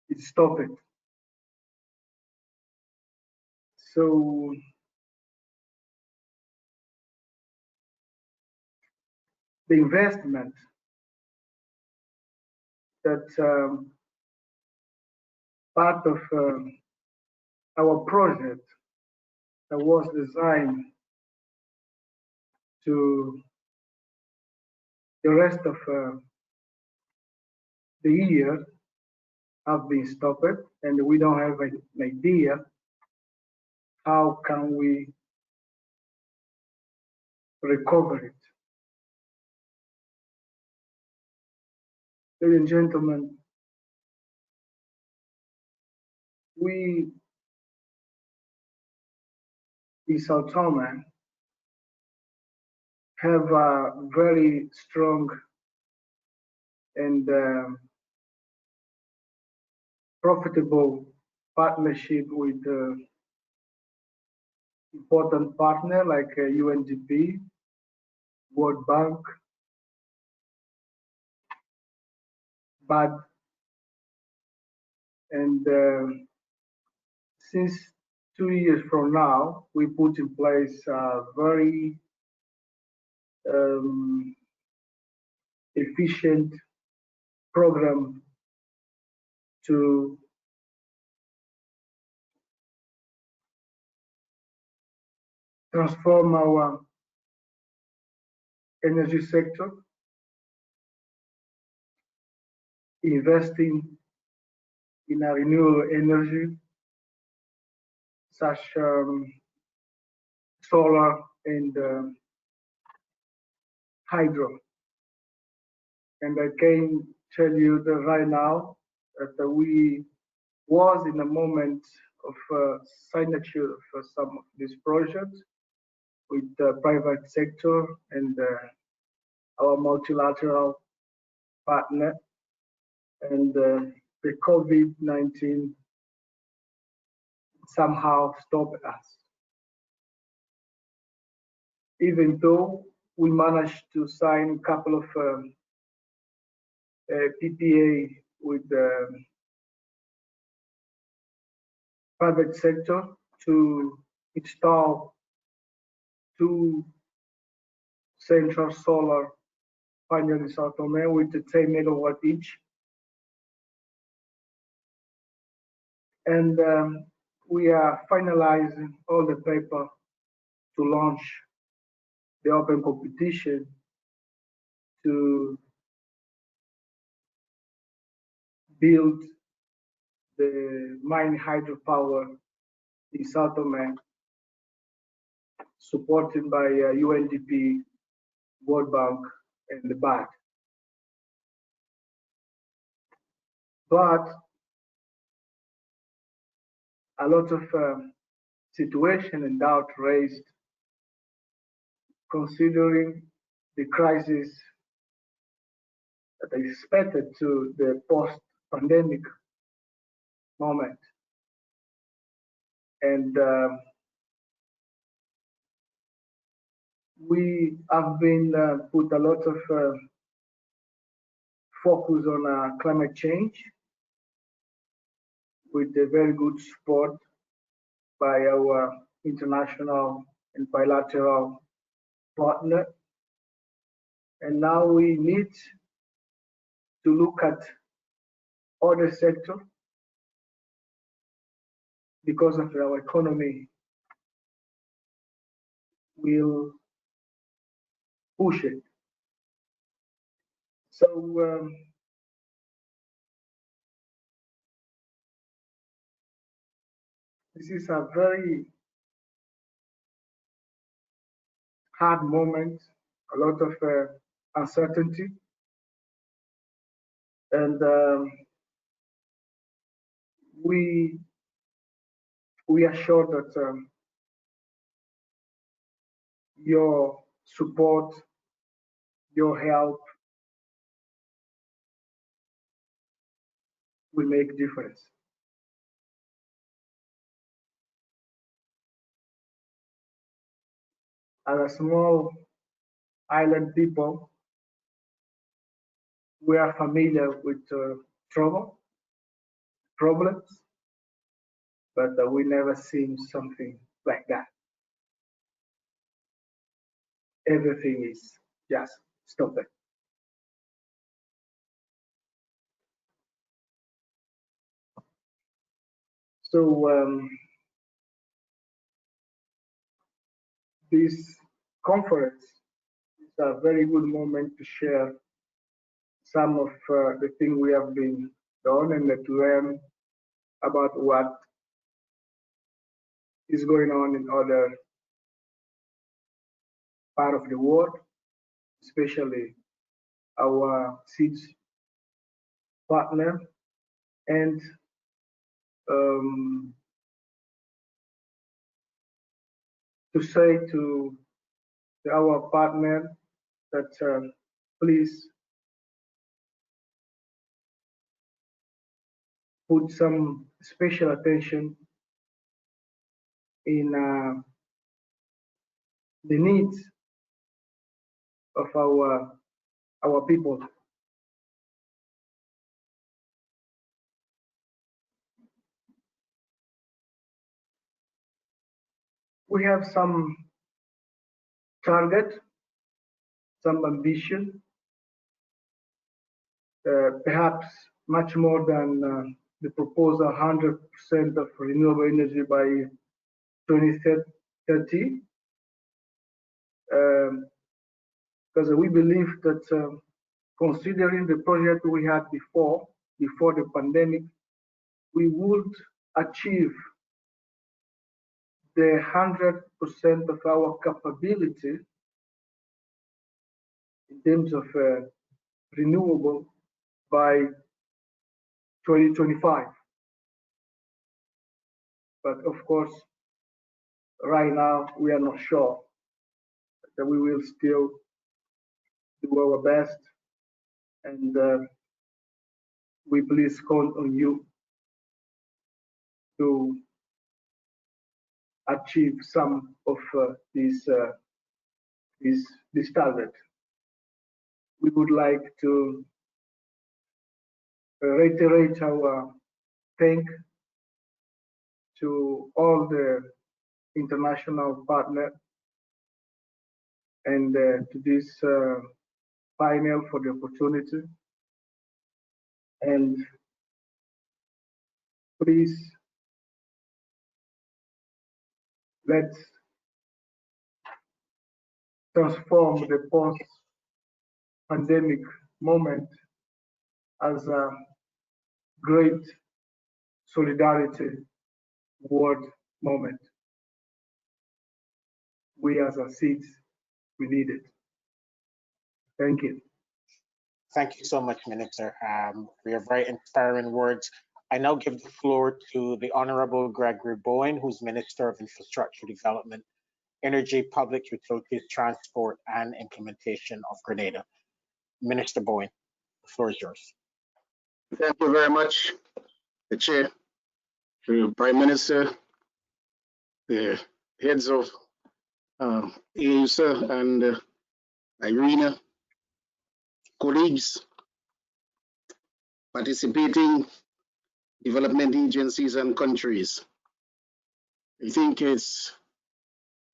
is stopped. So the investment that part of our project that was designed to the rest of the year have been stopped, and we don't have an idea how can we recover it. Ladies and gentlemen, we in Sao Tome have a very strong and profitable partnership with important partner like UNDP, World Bank, BAD, and since 2 years from now, we put in place a very efficient program to transform our energy sector, investing in a renewable energy such solar and hydro. And I can tell you that right now that we was in a moment of signature for some of these projects with the private sector and our multilateral partner. And the COVID-19 somehow stopped us. Even though we managed to sign a couple of PPA with the private sector to install 2 central solar panels in Sao Tome with the 10 megawatt each. And we are finalizing all the paper to launch the open competition to build the mine hydropower in Sao Tome, supported by UNDP, World Bank, and the BAD. But a lot of situation and doubt raised considering the crisis that is expected to the post-pandemic moment. And we have been put a lot of focus on climate change with a very good support by our international and bilateral partner. And now we need to look at other sectors because of our economy will push it. So this is a very hard moment, a lot of uncertainty, and we are sure that your support, your help will make difference. As a small island people, we are familiar with trouble, problems, but we never seen something like that. Everything is just stopped. So this conference is a very good moment to share some of the things we have been done and to learn about what is going on in other part of the world, especially our SEEDS partner, and to say to our partner that please put some special attention in the needs of our people. We have some target, some ambition, perhaps much more than the proposal 100% of renewable energy by 2030. because we believe that considering the project we had before the pandemic, we would achieve the 100% of our capability in terms of renewable by 2025. But of course, right now we are not sure that we will still do our best, and we please count on you to achieve some of this target. We would like to reiterate our thanks to all the international partners and to this panel for the opportunity. And please, let's transform the post-pandemic moment as a great solidarity world moment. We as a seeds, we need it. Thank you.
Thank you so much, Minister, for your very inspiring words. I now give the floor to the Honorable Gregory Bowen, who's Minister of Infrastructure Development, Energy, Public Utilities, Transport, and Implementation of Grenada. Minister Bowen, the floor is yours.
Thank you very much, the Chair, the Prime Minister, the heads of AOSIS and IRENA, colleagues, participating development agencies and countries. I think it's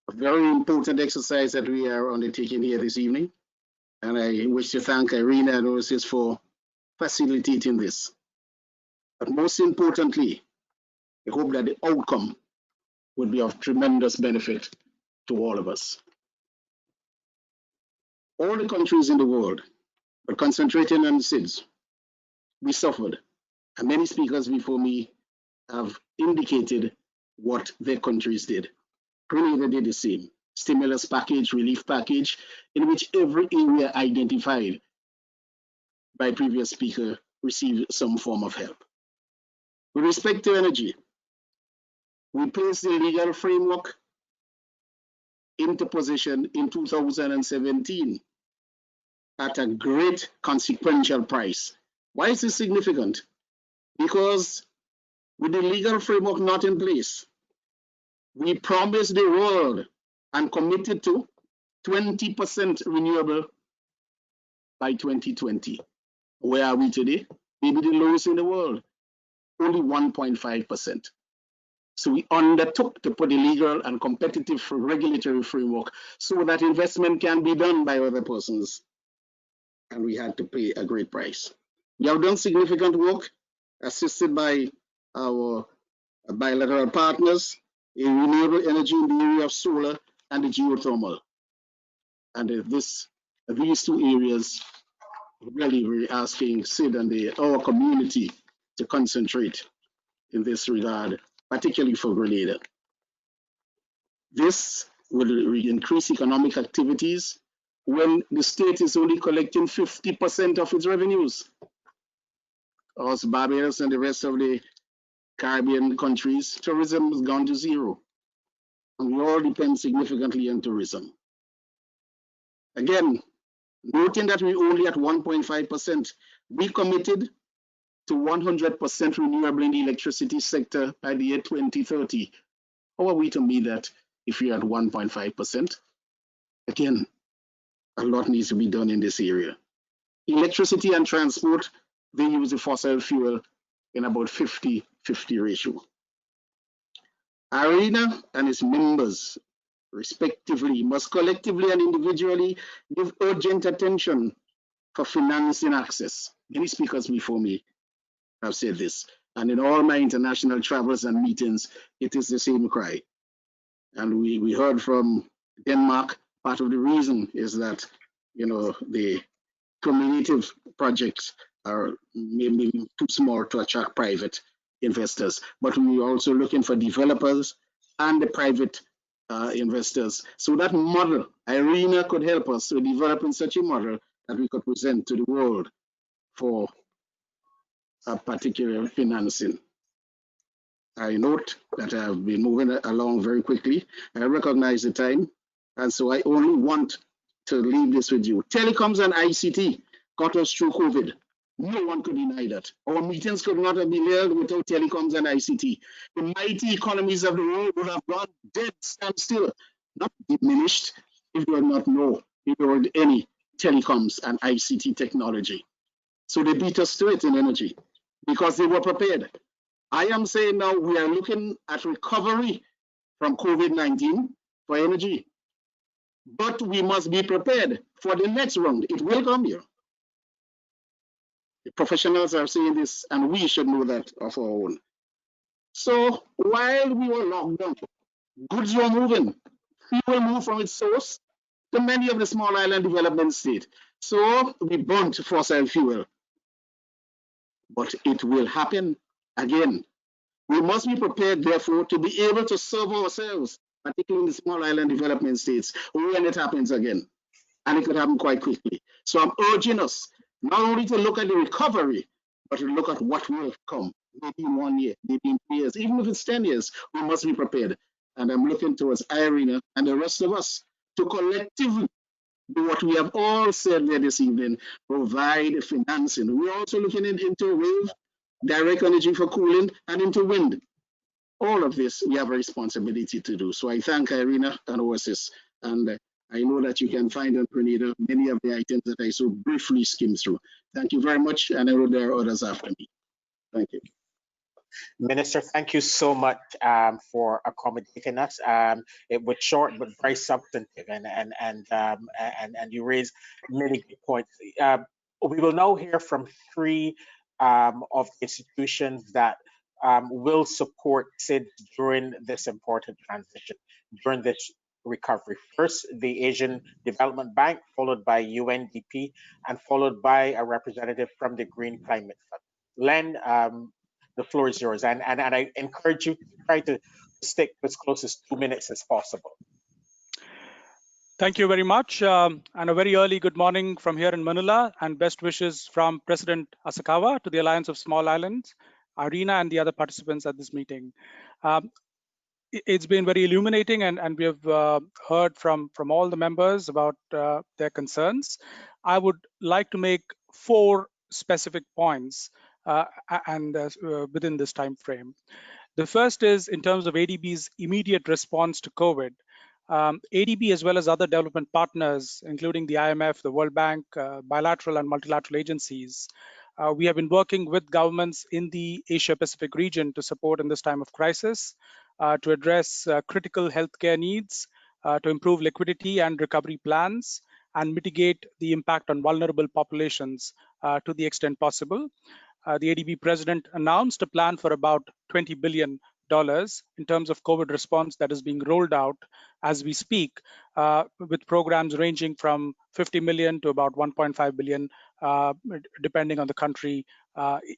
a very important exercise that we are undertaking here this evening, and I wish to thank IRENA and AOSIS for facilitating this. But most importantly, I hope that the outcome would be of tremendous benefit to all of us. All the countries in the world, but concentrating on SIDS, we suffered, and many speakers before me have indicated what their countries did. Grenada did the same. Stimulus package, relief package, in which every area identified by previous speaker received some form of help. With respect to energy, we placed the legal framework into position in 2017 at a great consequential price. Why is this significant? Because with the legal framework not in place, we promised the world and committed to 20% renewable by 2020. Where are we today? Maybe the lowest in the world, only 1.5%. So we undertook to put a legal and competitive regulatory framework so that investment can be done by other persons. And we had to pay a great price. We have done significant work, assisted by our bilateral partners in renewable energy in the area of solar and the geothermal. And these two areas, really we're asking SID and our community to concentrate in this regard, particularly for Grenada. This will increase economic activities when the state is only collecting 50% of its revenues. As Barbados and the rest of the Caribbean countries, tourism has gone to zero. And we all depend significantly on tourism. Again, noting that we're only at 1.5%, we committed to 100% renewable in the electricity sector by the year 2030. How are we to meet that if we're at 1.5%? Again, a lot needs to be done in this area. Electricity and transport, they use the fossil fuel in about 50-50 ratio. IRENA and its members, respectively, must collectively and individually give urgent attention for financing access. Many speakers before me have said this, and in all my international travels and meetings, it is the same cry. And we heard from Denmark, part of the reason is that the cumulative projects are maybe too small to attract private investors, but we're also looking for developers and the private investors. So that model, IRENA could help us to develop in such a model that we could present to the world for a particular financing. I note that I've been moving along very quickly. I recognize the time, and so I only want to leave this with you. Telecoms and ICT got us through COVID. No one could deny that. Our meetings could not have been held without telecoms and ICT. The mighty economies of the world would have gone dead, stand still, not diminished, if there were any telecoms and ICT technology. So they beat us to it in energy because they were prepared. I am saying now we are looking at recovery from COVID-19 for energy, but we must be prepared for the next round. It will come here. The professionals are saying this, and we should know that of our own. So while we were locked down, goods were moving. Fuel moved from its source to many of the small island development states. So we burnt fossil fuel. But it will happen again. We must be prepared, therefore, to be able to serve ourselves, particularly in the small island development states, when it happens again. And it could happen quite quickly. So I'm urging us not only to look at the recovery, but to look at what will come, maybe in 1 year, maybe in 3 years, even if it's 10 years, we must be prepared. And I'm looking towards IRENA and the rest of us to collectively do what we have all said there this evening, provide financing. We're also looking into wave, direct energy for cooling, and into wind. All of this, we have a responsibility to do. So I thank IRENA and AOSIS, and I know that you can find on Grenada many of the items that I so briefly skimmed through. Thank you very much, and I know there are others after me. Thank you.
Minister, thank you so much for accommodating us. It was short but very substantive, and you raised many good points. We will now hear from three of the institutions that will support SIDS during this important transition, during this recovery. First, the Asian Development Bank, followed by UNDP, and followed by a representative from the Green Climate Fund. Len, the floor is yours, and I encourage you to try to stick as close as 2 minutes as possible.
Thank you very much, and a very early good morning from here in Manila, and best wishes from President Asakawa to the Alliance of Small Islands, IRENA, and the other participants at this meeting. It's been very illuminating, and we have heard from all the members about their concerns. I would like to make 4 specific points within this time frame. The first is in terms of ADB's immediate response to COVID. ADB, as well as other development partners, including the IMF, the World Bank, bilateral and multilateral agencies, we have been working with governments in the Asia-Pacific region to support in this time of crisis, to address critical healthcare needs, to improve liquidity and recovery plans, and mitigate the impact on vulnerable populations to the extent possible. The ADB president announced a plan for about $20 billion in terms of COVID response that is being rolled out as we speak, with programs ranging from 50 million to about 1.5 billion, depending on the country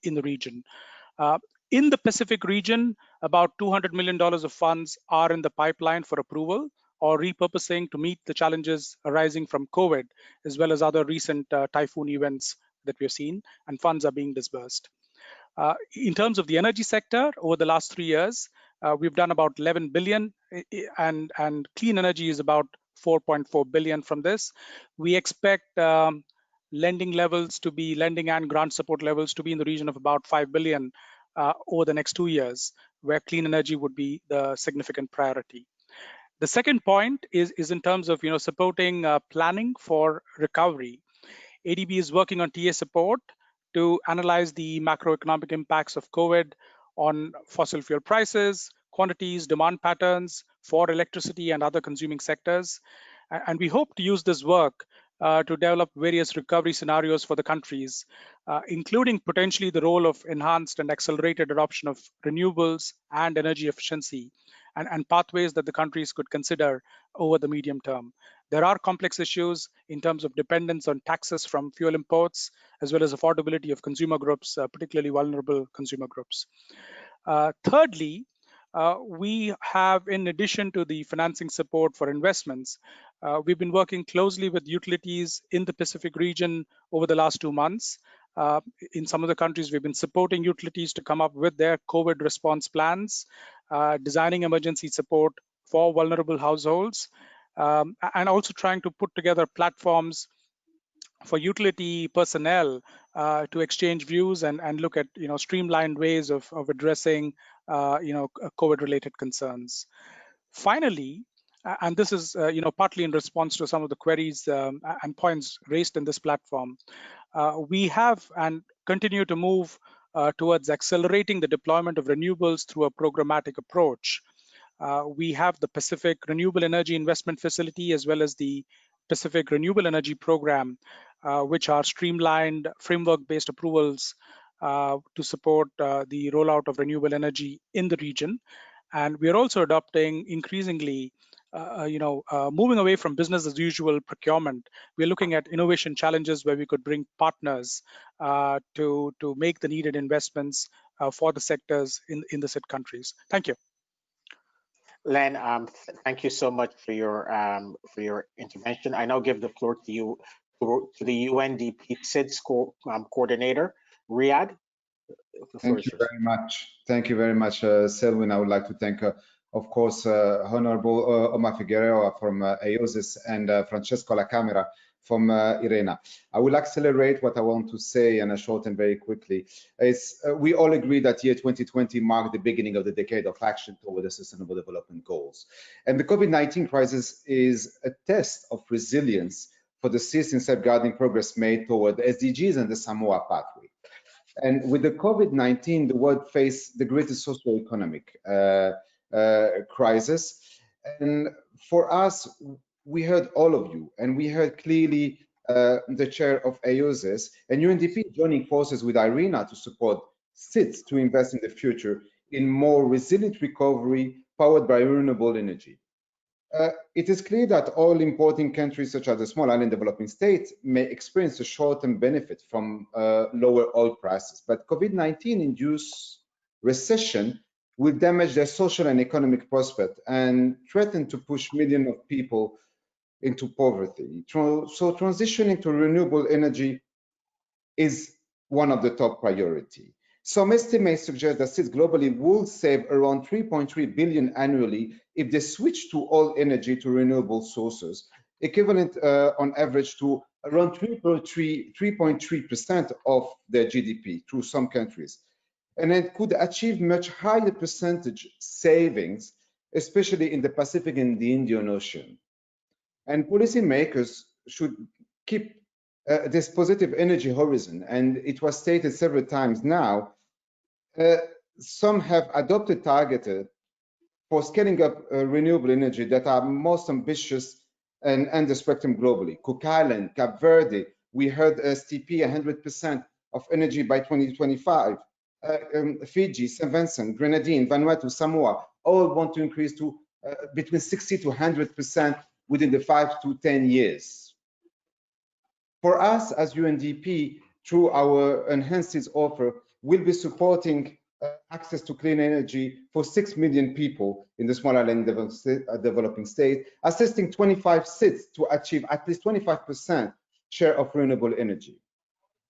in the region. In the Pacific region, about $200 million of funds are in the pipeline for approval or repurposing to meet the challenges arising from COVID, as well as other recent typhoon events that we've seen, and funds are being disbursed. In terms of the energy sector, over the last 3 years, we've done about 11 billion, and clean energy is about 4.4 billion from this. We expect lending and grant support levels to be in the region of about 5 billion over the next 2 years, where clean energy would be the significant priority. The second point is in terms of supporting planning for recovery. ADB is working on TA support to analyze the macroeconomic impacts of COVID on fossil fuel prices, quantities, demand patterns for electricity and other consuming sectors. And we hope to use this work to develop various recovery scenarios for the countries, including potentially the role of enhanced and accelerated adoption of renewables and energy efficiency, and pathways that the countries could consider over the medium term. There are complex issues in terms of dependence on taxes from fuel imports, as well as affordability of consumer groups, particularly vulnerable consumer groups. Thirdly, we have, in addition to the financing support for investments, we've been working closely with utilities in the Pacific region over the last 2 months. In some of the countries, we've been supporting utilities to come up with their COVID response plans, designing emergency support for vulnerable households, and also trying to put together platforms for utility personnel to exchange views and look at streamlined ways of addressing COVID-related concerns. Finally, and this is partly in response to some of the queries and points raised in this platform, we have and continue to move towards accelerating the deployment of renewables through a programmatic approach. We have the Pacific Renewable Energy Investment Facility as well as the Pacific Renewable Energy Program, which are streamlined framework-based approvals to support the rollout of renewable energy in the region. And we are also adopting increasingly, moving away from business as usual procurement. We're looking at innovation challenges where we could bring partners to make the needed investments for the sectors in the said countries. Thank you.
Len, thank you so much for your intervention. I now give the floor to you, to the UNDP SIDS coordinator, Riyadh.
Thank you very much. Thank you very much, Selwyn. I would like to thank, of course, Honorable Omar Figueroa from AOSIS and Francesco La Camera from IRENA. I will accelerate what I want to say and shorten very quickly. We all agree that year 2020 marked the beginning of the decade of action toward the Sustainable Development Goals. And the COVID-19 crisis is a test of resilience for the SIDS in safeguarding progress made toward the SDGs and the Samoa pathway. And with the COVID-19, the world faced the greatest socio-economic crisis. And for us, we heard all of you, and we heard clearly the chair of AOSIS and UNDP joining forces with IRENA to support SIDS to invest in the future in more resilient recovery powered by renewable energy. It is clear that all importing countries such as the small island developing states may experience a short-term benefit from lower oil prices, but COVID-19 induced recession will damage their social and economic prospect and threaten to push millions of people into poverty. So transitioning to renewable energy is one of the top priorities. Some estimates suggest that SIDS globally will save around 3.3 billion annually if they switch to all energy to renewable sources, equivalent on average to around 3.3% of their GDP through some countries. And it could achieve much higher percentage savings, especially in the Pacific and the Indian Ocean. And policymakers should keep this positive energy horizon, and it was stated several times now. Some have adopted targeted for scaling up renewable energy that are most ambitious and the spectrum globally. Cook Island, Cape Verde, we heard STP 100% of energy by 2025. Fiji, St. Vincent, Grenadine, Vanuatu, Samoa, all want to increase to between 60 to 100% within the 5 to 10 years. For us as UNDP, through our enhanced offer, we'll be supporting access to clean energy for 6 million people in the small island developing state, assisting 25 SIDS to achieve at least 25% share of renewable energy.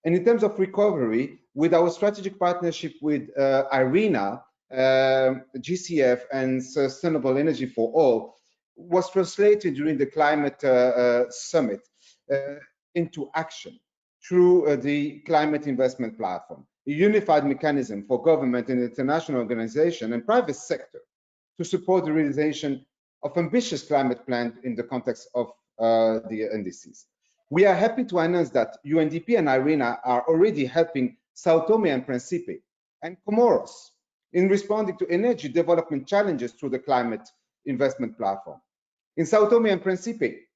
And in terms of recovery, with our strategic partnership with IRENA, GCF, and Sustainable Energy for All, was translated during the climate summit into action through the climate investment platform, a unified mechanism for government and international organization and private sector to support the realization of ambitious climate plans in the context of the NDCs. We are happy to announce that UNDP and IRENA are already helping Sao Tome and Principe and Comoros in responding to energy development challenges through the climate investment platform. In Sao Tome and Principe,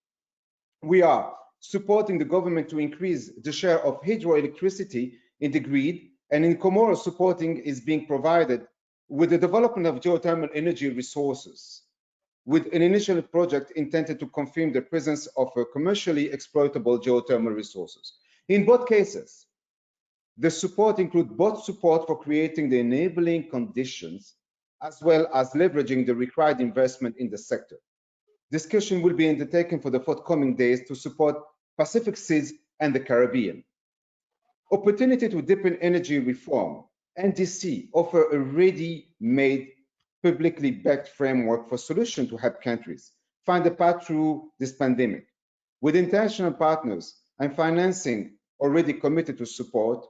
we are supporting the government to increase the share of hydroelectricity in the grid, and in Comoros, supporting is being provided with the development of geothermal energy resources. with an initial project intended to confirm the presence of commercially exploitable geothermal resources. In both cases, the support includes both support for creating the enabling conditions as well as leveraging the required investment in the sector. Discussion will be undertaken for the forthcoming days to support Pacific Seeds and the Caribbean. Opportunity to deepen energy reform. NDC offer a ready-made, publicly backed framework for solutions to help countries find a path through this pandemic. With international partners and financing already committed to support,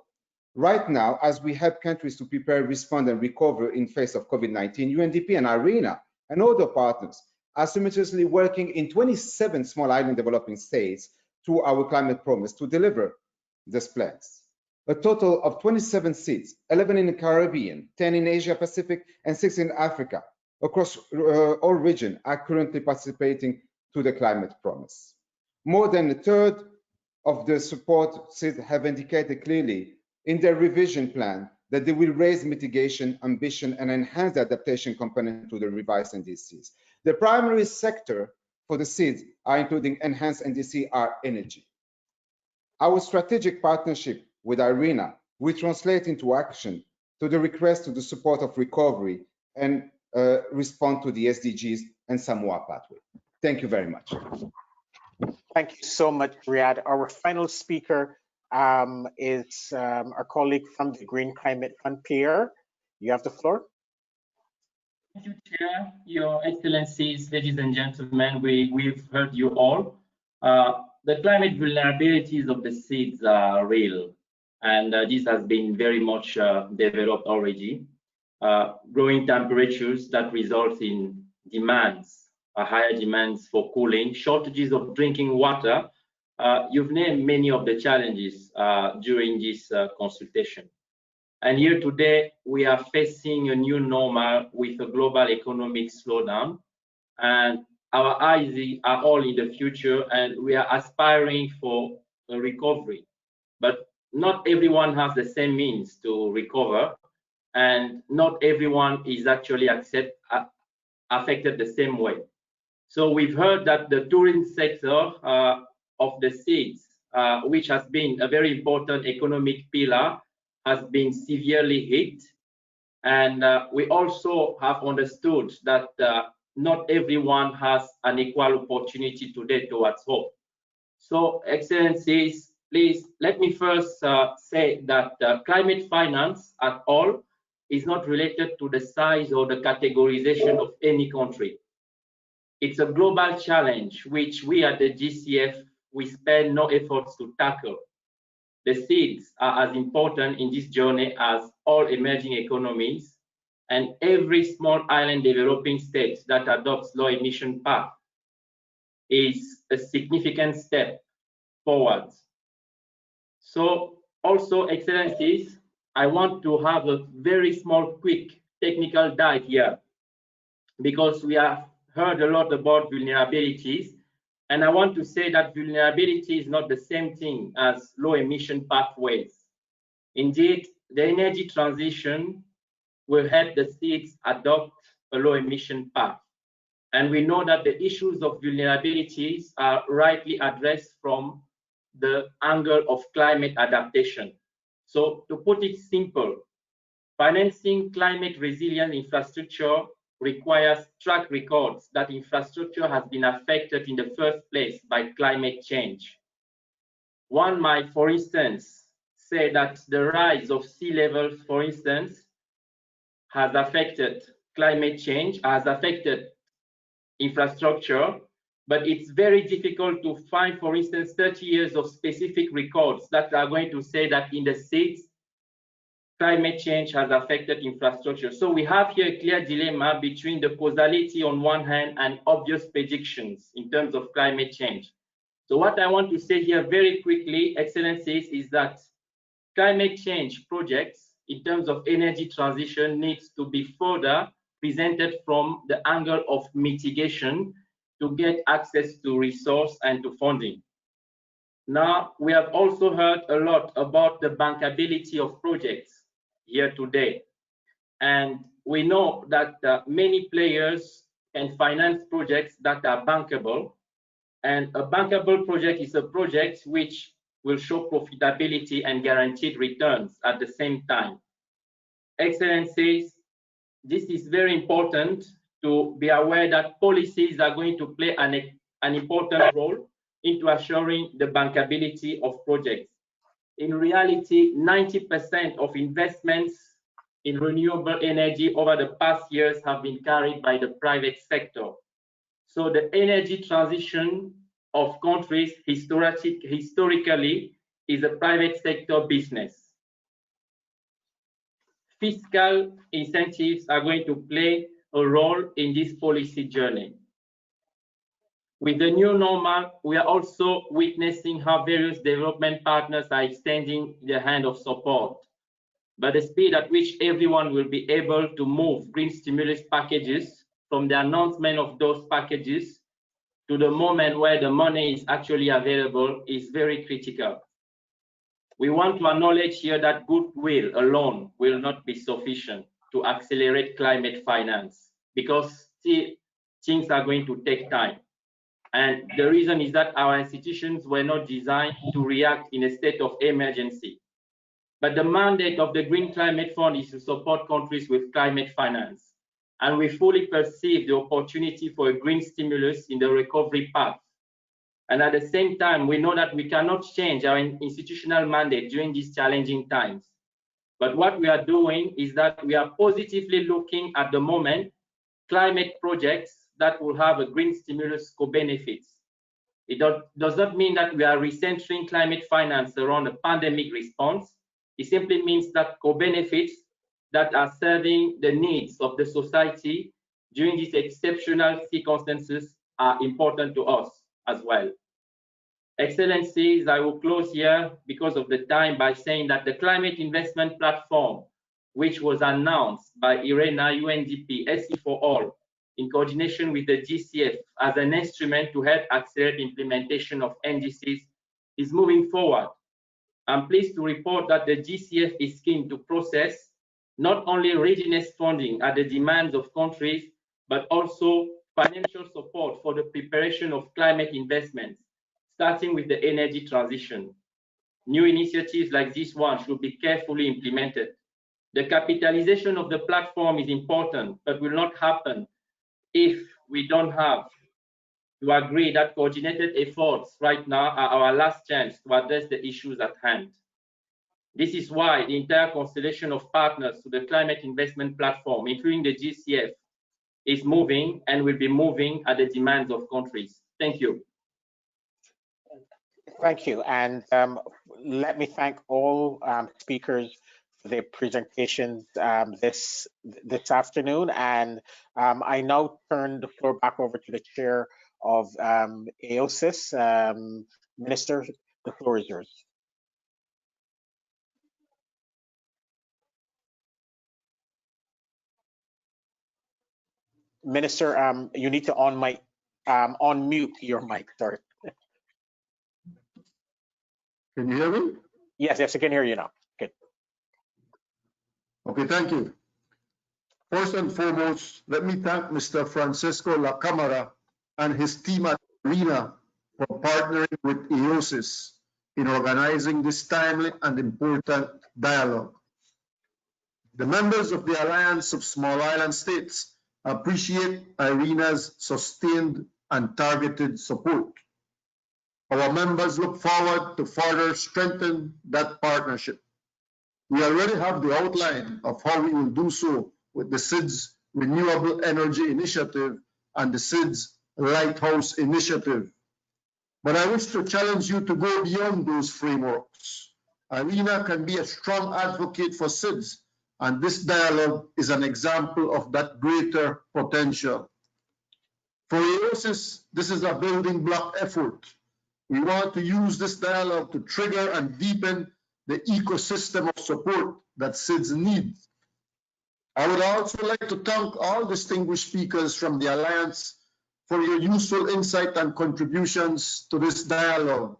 right now, as we help countries to prepare, respond, and recover in face of COVID-19, UNDP and IRENA and other partners are simultaneously working in 27 small island developing states through our climate promise to deliver these plans. A total of 27 seats, 11 in the Caribbean, 10 in Asia Pacific, and 6 in Africa, across all regions, are currently participating to the climate promise. More than a third of the support seats have indicated clearly in their revision plan that they will raise mitigation ambition and enhance the adaptation component to the revised NDCs. The primary sector for the seeds are including enhanced NDC are energy. Our strategic partnership with IRENA will translate into action to the request to the support of recovery and respond to the SDGs and Samoa pathway. Thank you very much.
Thank you so much, Riyad. Our final speaker is our colleague from the Green Climate Fund, Pierre. You have the floor.
Thank you, Chair. Your Excellencies, ladies and gentlemen, we've heard you all. The climate vulnerabilities of the seeds are real, and this has been very much developed already. Growing temperatures that result in demands, higher demands for cooling, shortages of drinking water. You've named many of the challenges during this consultation. And here today, we are facing a new normal with a global economic slowdown. And our eyes are all in the future, and we are aspiring for a recovery. But not everyone has the same means to recover, and not everyone is actually affected the same way. So we've heard that the tourism sector of the seeds, which has been a very important economic pillar, has been severely hit. And we also have understood that not everyone has an equal opportunity today towards hope. So, Excellencies, please let me first say that climate finance at all is not related to the size or the categorization of any country. It's a global challenge which we at the GCF, we spend no efforts to tackle. The seeds are as important in this journey as all emerging economies, and every small island developing state that adopts low emission path is a significant step forward. So also, Excellencies, I want to have a very small, quick technical dive here, because we have heard a lot about vulnerabilities. And I want to say that vulnerability is not the same thing as low emission pathways. Indeed, the energy transition will help the seeds adopt a low emission path. And we know that the issues of vulnerabilities are rightly addressed from the angle of climate adaptation. So to put it simple, financing climate resilient infrastructure requires track records that infrastructure has been affected in the first place by climate change. One might, for instance, say that the rise of sea levels, for instance, has affected climate change, has affected infrastructure, but it's very difficult to find, for instance, 30 years of specific records that are going to say that in the seeds, climate change has affected infrastructure. So we have here a clear dilemma between the causality on one hand and obvious predictions in terms of climate change. So what I want to say here very quickly, Excellencies, is that climate change projects in terms of energy transition needs to be further presented from the angle of mitigation to get access to resource and to funding. Now, we have also heard a lot about the bankability of projects here today. And we know that many players and finance projects that are bankable. And a bankable project is a project which will show profitability and guaranteed returns at the same time. Excellencies, this is very important to be aware that policies are going to play an important role into assuring the bankability of projects. In reality, 90% of investments in renewable energy over the past years have been carried by the private sector. So the energy transition of countries historically is a private sector business. Fiscal incentives are going to play a role in this policy journey. With the new normal, we are also witnessing how various development partners are extending their hand of support. But the speed at which everyone will be able to move green stimulus packages from the announcement of those packages to the moment where the money is actually available is very critical. We want to acknowledge here that goodwill alone will not be sufficient to accelerate climate finance because things are going to take time. And the reason is that our institutions were not designed to react in a state of emergency. But the mandate of the Green Climate Fund is to support countries with climate finance. And we fully perceive the opportunity for a green stimulus in the recovery path. And at the same time, we know that we cannot change our institutional mandate during these challenging times. But what we are doing is that we are positively looking at the moment climate projects that will have a green stimulus co-benefits. It does not mean that we are recentering climate finance around a pandemic response. It simply means that co-benefits that are serving the needs of the society during these exceptional circumstances are important to us as well. Excellencies, I will close here because of the time by saying that the climate investment platform, which was announced by IRENA, UNDP, SE for All, in coordination with the GCF as an instrument to help accelerate implementation of NDCs, is moving forward. I'm pleased to report that the GCF is keen to process not only readiness funding at the demands of countries, but also financial support for the preparation of climate investments, starting with the energy transition. New initiatives like this one should be carefully implemented. The capitalization of the platform is important, but will not happen if we don't have to agree that coordinated efforts right now are our last chance to address the issues at hand. This is why the entire constellation of partners to the climate investment platform, including the GCF, is moving and will be moving at the demands of countries. Thank you.
Thank you. And let me thank all speakers for their presentations this afternoon. And I now turn the floor back over to the chair of AOSIS. Minister, the floor is yours. Minister, you need to unmute your mic, sorry.
Can you hear me?
Yes, I can hear you now. Good.
Okay, thank you. First and foremost, let me thank Mr. Francisco La Camara and his team at IRENA for partnering with AOSIS in organizing this timely and important dialogue. The members of the Alliance of Small Island States appreciate IRENA's sustained and targeted support. Our members look forward to further strengthen that partnership. We already have the outline of how we will do so with the SIDS Renewable Energy Initiative and the SIDS Lighthouse Initiative. But I wish to challenge you to go beyond those frameworks. IRENA can be a strong advocate for SIDS, and this dialogue is an example of that greater potential. For AOSIS, this is a building block effort. We want to use this dialogue to trigger and deepen the ecosystem of support that SIDS needs. I would also like to thank all distinguished speakers from the Alliance for your useful insight and contributions to this dialogue.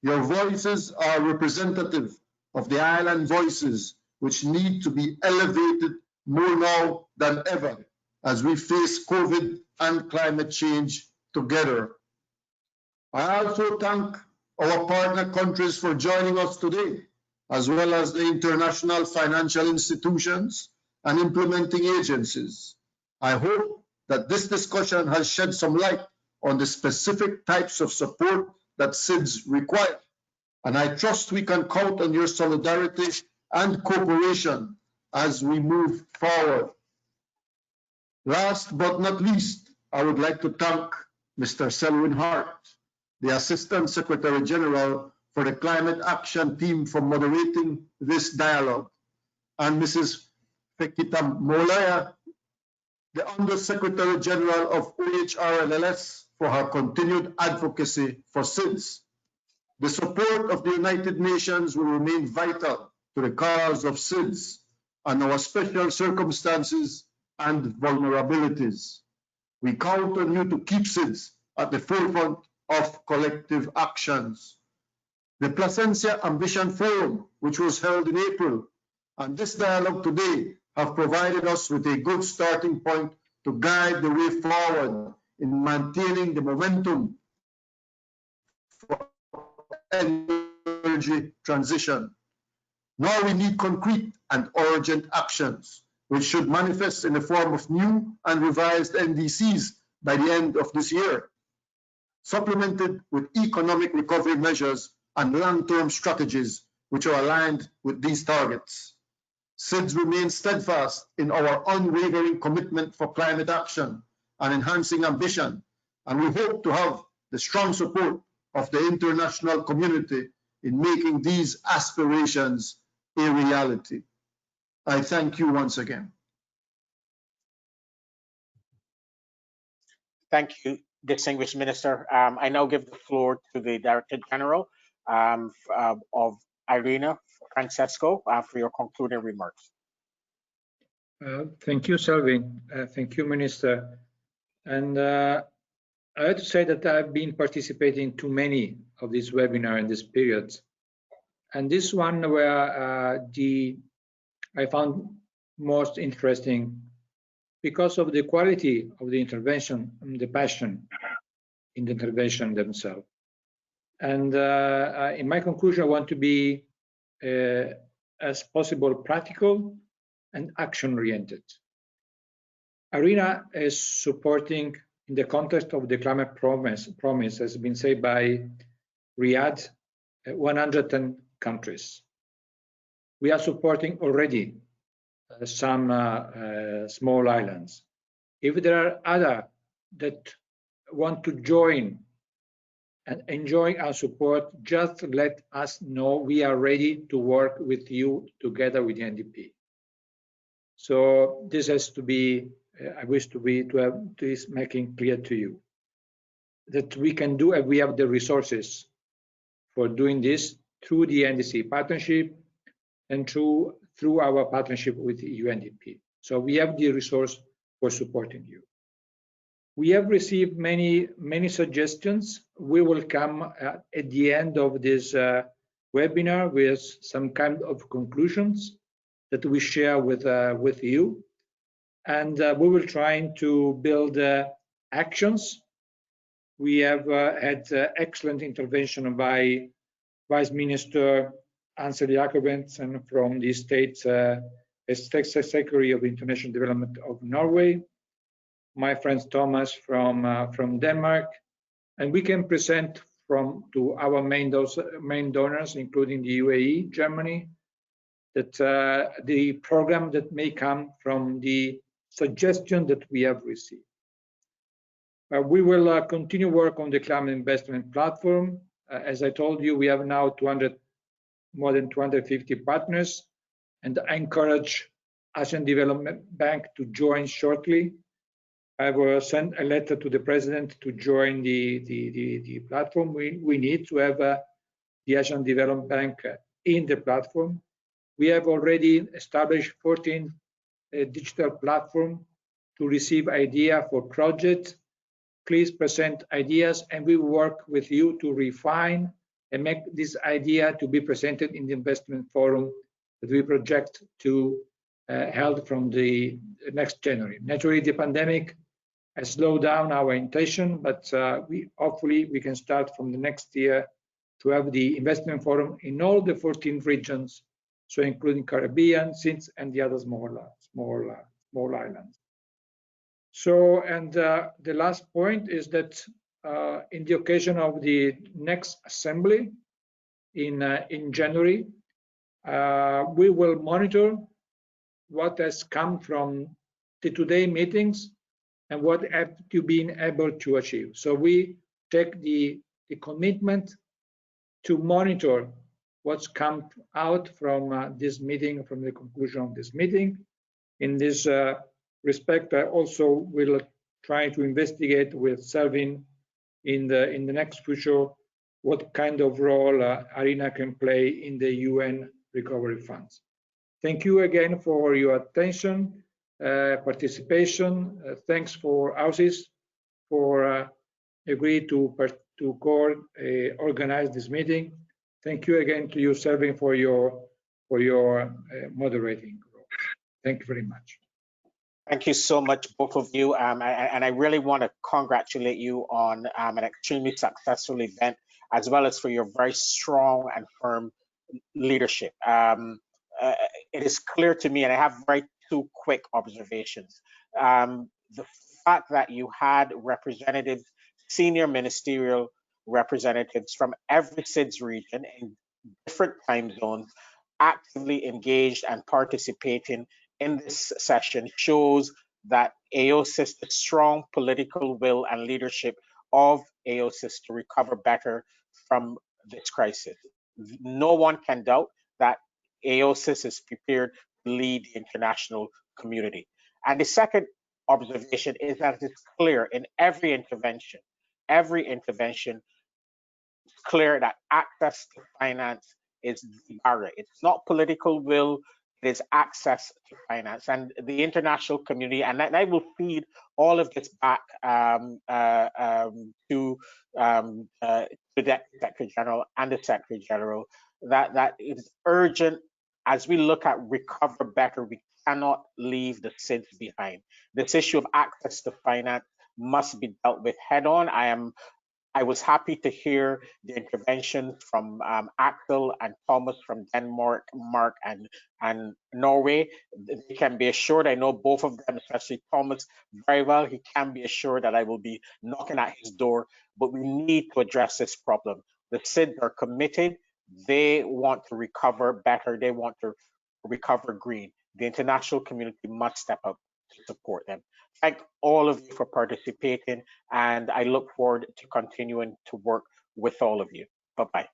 Your voices are representative of the island voices, which need to be elevated more now than ever. as we face COVID and climate change together. I also thank our partner countries for joining us today, as well as the international financial institutions and implementing agencies. I hope that this discussion has shed some light on the specific types of support that SIDS require, and I trust we can count on your solidarity and cooperation as we move forward. Last but not least, I would like to thank Mr. Selwyn Hart, the Assistant Secretary General for the Climate Action Team, for moderating this dialogue, and Mrs. Fekita Molaya, the Under-Secretary General of OHRLLS, for her continued advocacy for SIDS. The support of the United Nations will remain vital to the cause of SIDS and our special circumstances and vulnerabilities. We count on you to keep SIDS at the forefront of collective actions. The Placencia Ambition Forum, which was held in April, and this dialogue today have provided us with a good starting point to guide the way forward in maintaining the momentum for energy transition. Now we need concrete and urgent actions, which should manifest in the form of new and revised NDCs by the end of this year, supplemented with economic recovery measures and long-term strategies which are aligned with these targets. SIDS remains steadfast in our unwavering commitment for climate action and enhancing ambition, and we hope to have the strong support of the international community in making these aspirations a reality. I thank you once again.
Thank you, distinguished Minister. I now give the floor to the Director General of IRENA, Francesco, for your concluding remarks.
Thank you, Selvin. Thank you, Minister. And I have to say that I've been participating to many of these webinars in this period. And this one where I found most interesting because of the quality of the intervention and the passion in the intervention themselves. And in my conclusion, I want to be as possible practical and action-oriented. IRENA is supporting, in the context of the climate promise has been said by Riyadh, 110 countries. We are supporting already some small islands. If there are others that want to join and enjoy our support, just let us know. We are ready to work with you together with the NDP. So this has to be, I wish to have this making clear to you that we can do, and we have the resources for doing this through the NDC partnership and through our partnership with the UNDP. So we have the resource for supporting you. We have received many suggestions. We will come at the end of this webinar with some kind of conclusions that we share with you, and we will try to build actions. We have had excellent intervention by Vice Minister Ansel Jacobsen from the State Secretary of International Development of Norway, my friend Thomas from Denmark, and we can present to our main donors, including the UAE, Germany, that the program that may come from the suggestion that we have received. We will continue work on the climate investment platform. As I told you, we have now more than 250 partners, and I encourage Asian Development Bank to join shortly. I will send a letter to the President to join the platform. We need to have the Asian Development Bank in the platform. We have already established 14 digital platforms to receive ideas for projects. Please present ideas, and we will work with you to refine and make this idea to be presented in the investment forum that we project to held from the next January. Naturally, the pandemic has slowed down our intention, but hopefully we can start from the next year to have the investment forum in all the 14 regions, so including Caribbean, SIDS, and the other small islands. So, and the last point is that in the occasion of the next assembly in January, we will monitor what has come from the today meetings and what have you been able to achieve. So we take the commitment to monitor what's come out from this meeting, from the conclusion of this meeting. In this respect, I also will try to investigate with Selvin in the next future what kind of role IRENA can play in the UN recovery funds. Thank you again for your attention, participation. Thanks for AOSIS for agreeing to organize this meeting. Thank you again to you, Selvin, for your moderating role. Thank you very much.
Thank you so much, both of you. And I really want to congratulate you on an extremely successful event, as well as for your very strong and firm leadership. It is clear to me, and I have two quick observations. The fact that you had representatives, senior ministerial representatives from every SIDS region in different time zones, actively engaged and participating in this session shows that AOSIS, the strong political will and leadership of AOSIS to recover better from this crisis. No one can doubt that AOSIS is prepared to lead the international community. And the second observation is that it's clear in every intervention, it's clear that access to finance is the barrier. It's not political will, it is access to finance. And the international community, and I will feed all of this back to the Secretary General and the Secretary General, that it is urgent as we look at recover better. We cannot leave the SIDS behind. This issue of access to finance must be dealt with head on. I was happy to hear the interventions from Axel and Thomas from Denmark, Mark, and Norway. They can be assured, I know both of them, especially Thomas, very well. He can be assured that I will be knocking at his door, but we need to address this problem. The SIDS are committed. They want to recover better. They want to recover green. The international community must step up to support them. Thank all of you for participating, and I look forward to continuing to work with all of you. Bye-bye.